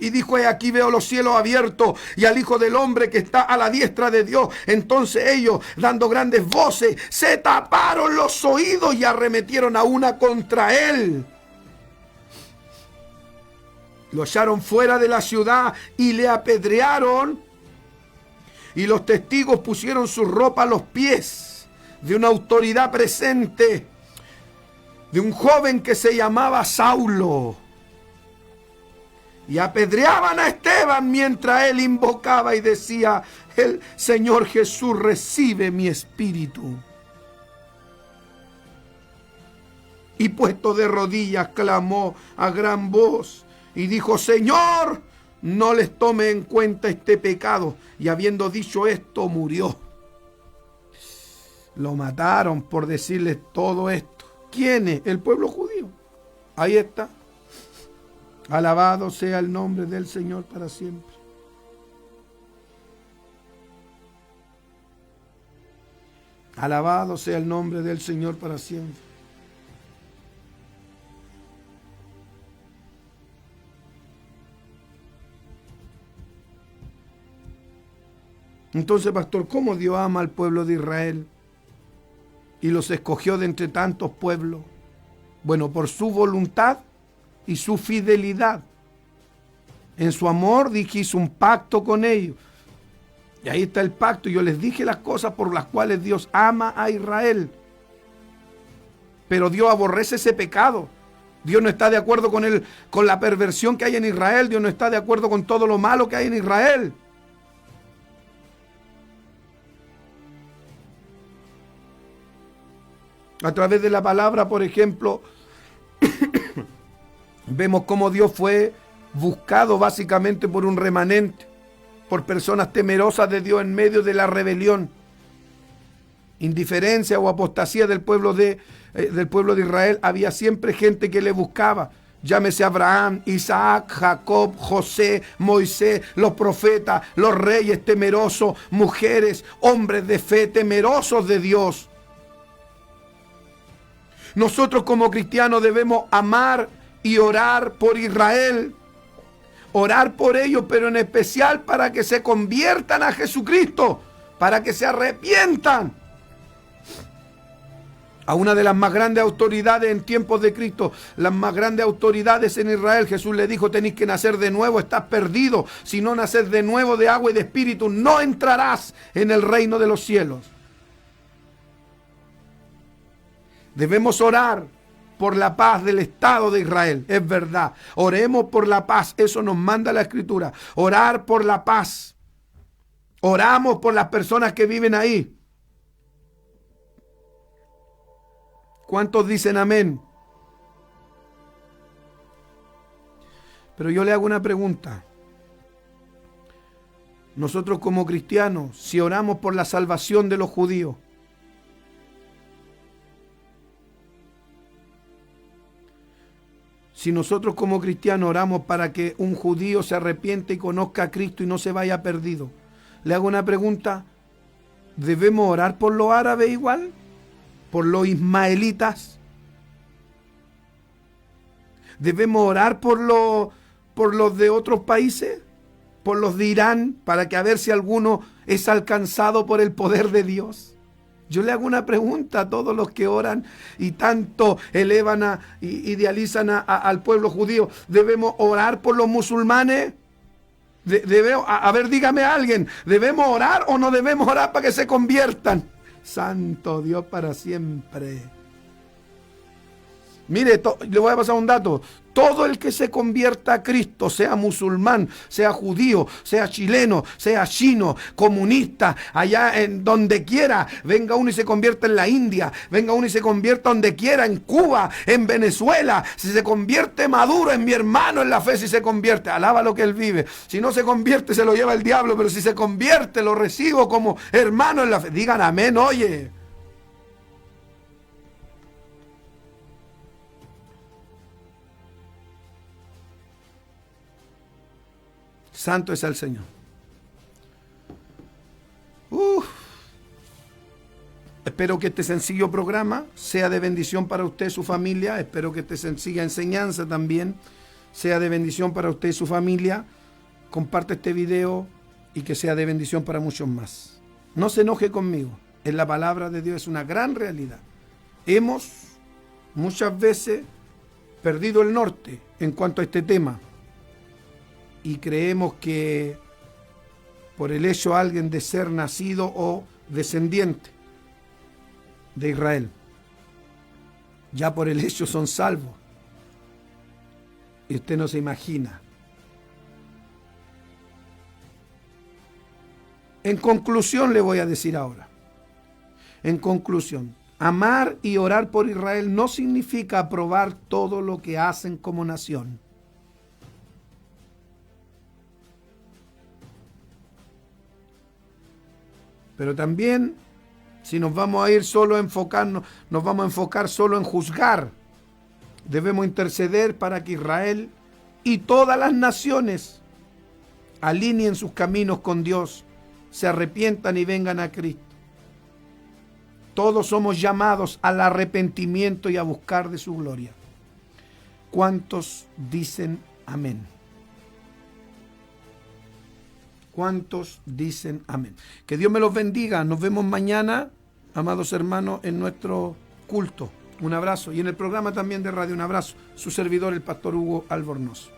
[SPEAKER 1] Y dijo, aquí veo los cielos abiertos y al Hijo del Hombre que está a la diestra de Dios. Entonces ellos, dando grandes voces, se taparon los oídos y arremetieron a una contra él. Lo echaron fuera de la ciudad y le apedrearon. Y los testigos pusieron su ropa a los pies de una autoridad presente, de un joven que se llamaba Saulo. Y apedreaban a Esteban mientras él invocaba y decía, el Señor Jesús recibe mi espíritu. Y puesto de rodillas clamó a gran voz y dijo, Señor, no les tome en cuenta este pecado. Y habiendo dicho esto, murió. Lo mataron por decirles todo esto. ¿Quién es? El pueblo judío. Ahí está. Alabado sea el nombre del Señor para siempre. Alabado sea el nombre del Señor para siempre. Entonces, pastor, ¿cómo Dios ama al pueblo de Israel y los escogió de entre tantos pueblos? Bueno, por su voluntad y su fidelidad. En su amor hizo un pacto con ellos. Y ahí está el pacto. Yo les dije las cosas por las cuales Dios ama a Israel. Pero Dios aborrece ese pecado. Dios no está de acuerdo con la perversión que hay en Israel. Dios no está de acuerdo con todo lo malo que hay en Israel. A través de la palabra, por ejemplo, vemos cómo Dios fue buscado básicamente por un remanente, por personas temerosas de Dios en medio de la rebelión, indiferencia o apostasía del pueblo de Israel. Había siempre gente que le buscaba. Llámese Abraham, Isaac, Jacob, José, Moisés, los profetas, los reyes temerosos, mujeres, hombres de fe temerosos de Dios. Nosotros como cristianos debemos amar y orar por Israel, orar por ellos, pero en especial para que se conviertan a Jesucristo, para que se arrepientan. A una de las más grandes autoridades en tiempos de Cristo, las más grandes autoridades en Israel, Jesús le dijo: tenéis que nacer de nuevo, estás perdido. Si no naces de nuevo de agua y de espíritu, no entrarás en el reino de los cielos. Debemos orar por la paz del Estado de Israel, es verdad. Oremos por la paz, eso nos manda la Escritura. Orar por la paz. Oramos por las personas que viven ahí. ¿Cuántos dicen amén? Pero yo le hago una pregunta. Nosotros como cristianos, si oramos por la salvación de los judíos, si nosotros como cristianos oramos para que un judío se arrepiente y conozca a Cristo y no se vaya perdido, le hago una pregunta: ¿debemos orar por los árabes igual? ¿Por los ismaelitas? ¿Debemos orar por los de otros países? ¿Por los de Irán? Para que a ver si alguno es alcanzado por el poder de Dios. Yo le hago una pregunta a todos los que oran y tanto elevan idealizan al pueblo judío. ¿Debemos orar por los musulmanes? A ver, dígame a alguien, ¿debemos orar o no debemos orar para que se conviertan? Santo Dios para siempre. Mire, le voy a pasar un dato. Todo el que se convierta a Cristo, sea musulmán, sea judío, sea chileno, sea chino, comunista, allá en donde quiera, venga uno y se convierta en la India, venga uno y se convierta donde quiera, en Cuba, en Venezuela, si se convierte Maduro, en mi hermano en la fe, si se convierte, alaba lo que él vive. Si no se convierte, se lo lleva el diablo, pero si se convierte, lo recibo como hermano en la fe. Digan amén, oye. Santo es el Señor. Espero que este sencillo programa sea de bendición para usted y su familia. Espero que esta sencilla enseñanza también sea de bendición para usted y su familia. Comparte este video y que sea de bendición para muchos más. No se enoje conmigo. En la palabra de Dios es una gran realidad. Hemos muchas veces perdido el norte en cuanto a este tema. Y creemos que por el hecho alguien de ser nacido o descendiente de Israel, ya por el hecho son salvos. Y usted no se imagina. En conclusión le voy a decir ahora. En conclusión, amar y orar por Israel no significa aprobar todo lo que hacen como nación. Pero también, si nos vamos a ir solo a enfocarnos, nos vamos a enfocar solo en juzgar. Debemos interceder para que Israel y todas las naciones alineen sus caminos con Dios, se arrepientan y vengan a Cristo. Todos somos llamados al arrepentimiento y a buscar de su gloria. ¿Cuántos dicen amén? ¿Cuántos dicen amén? Que Dios me los bendiga. Nos vemos mañana, amados hermanos, en nuestro culto. Un abrazo. Y en el programa también de radio, un abrazo. Su servidor, el pastor Hugo Albornoz.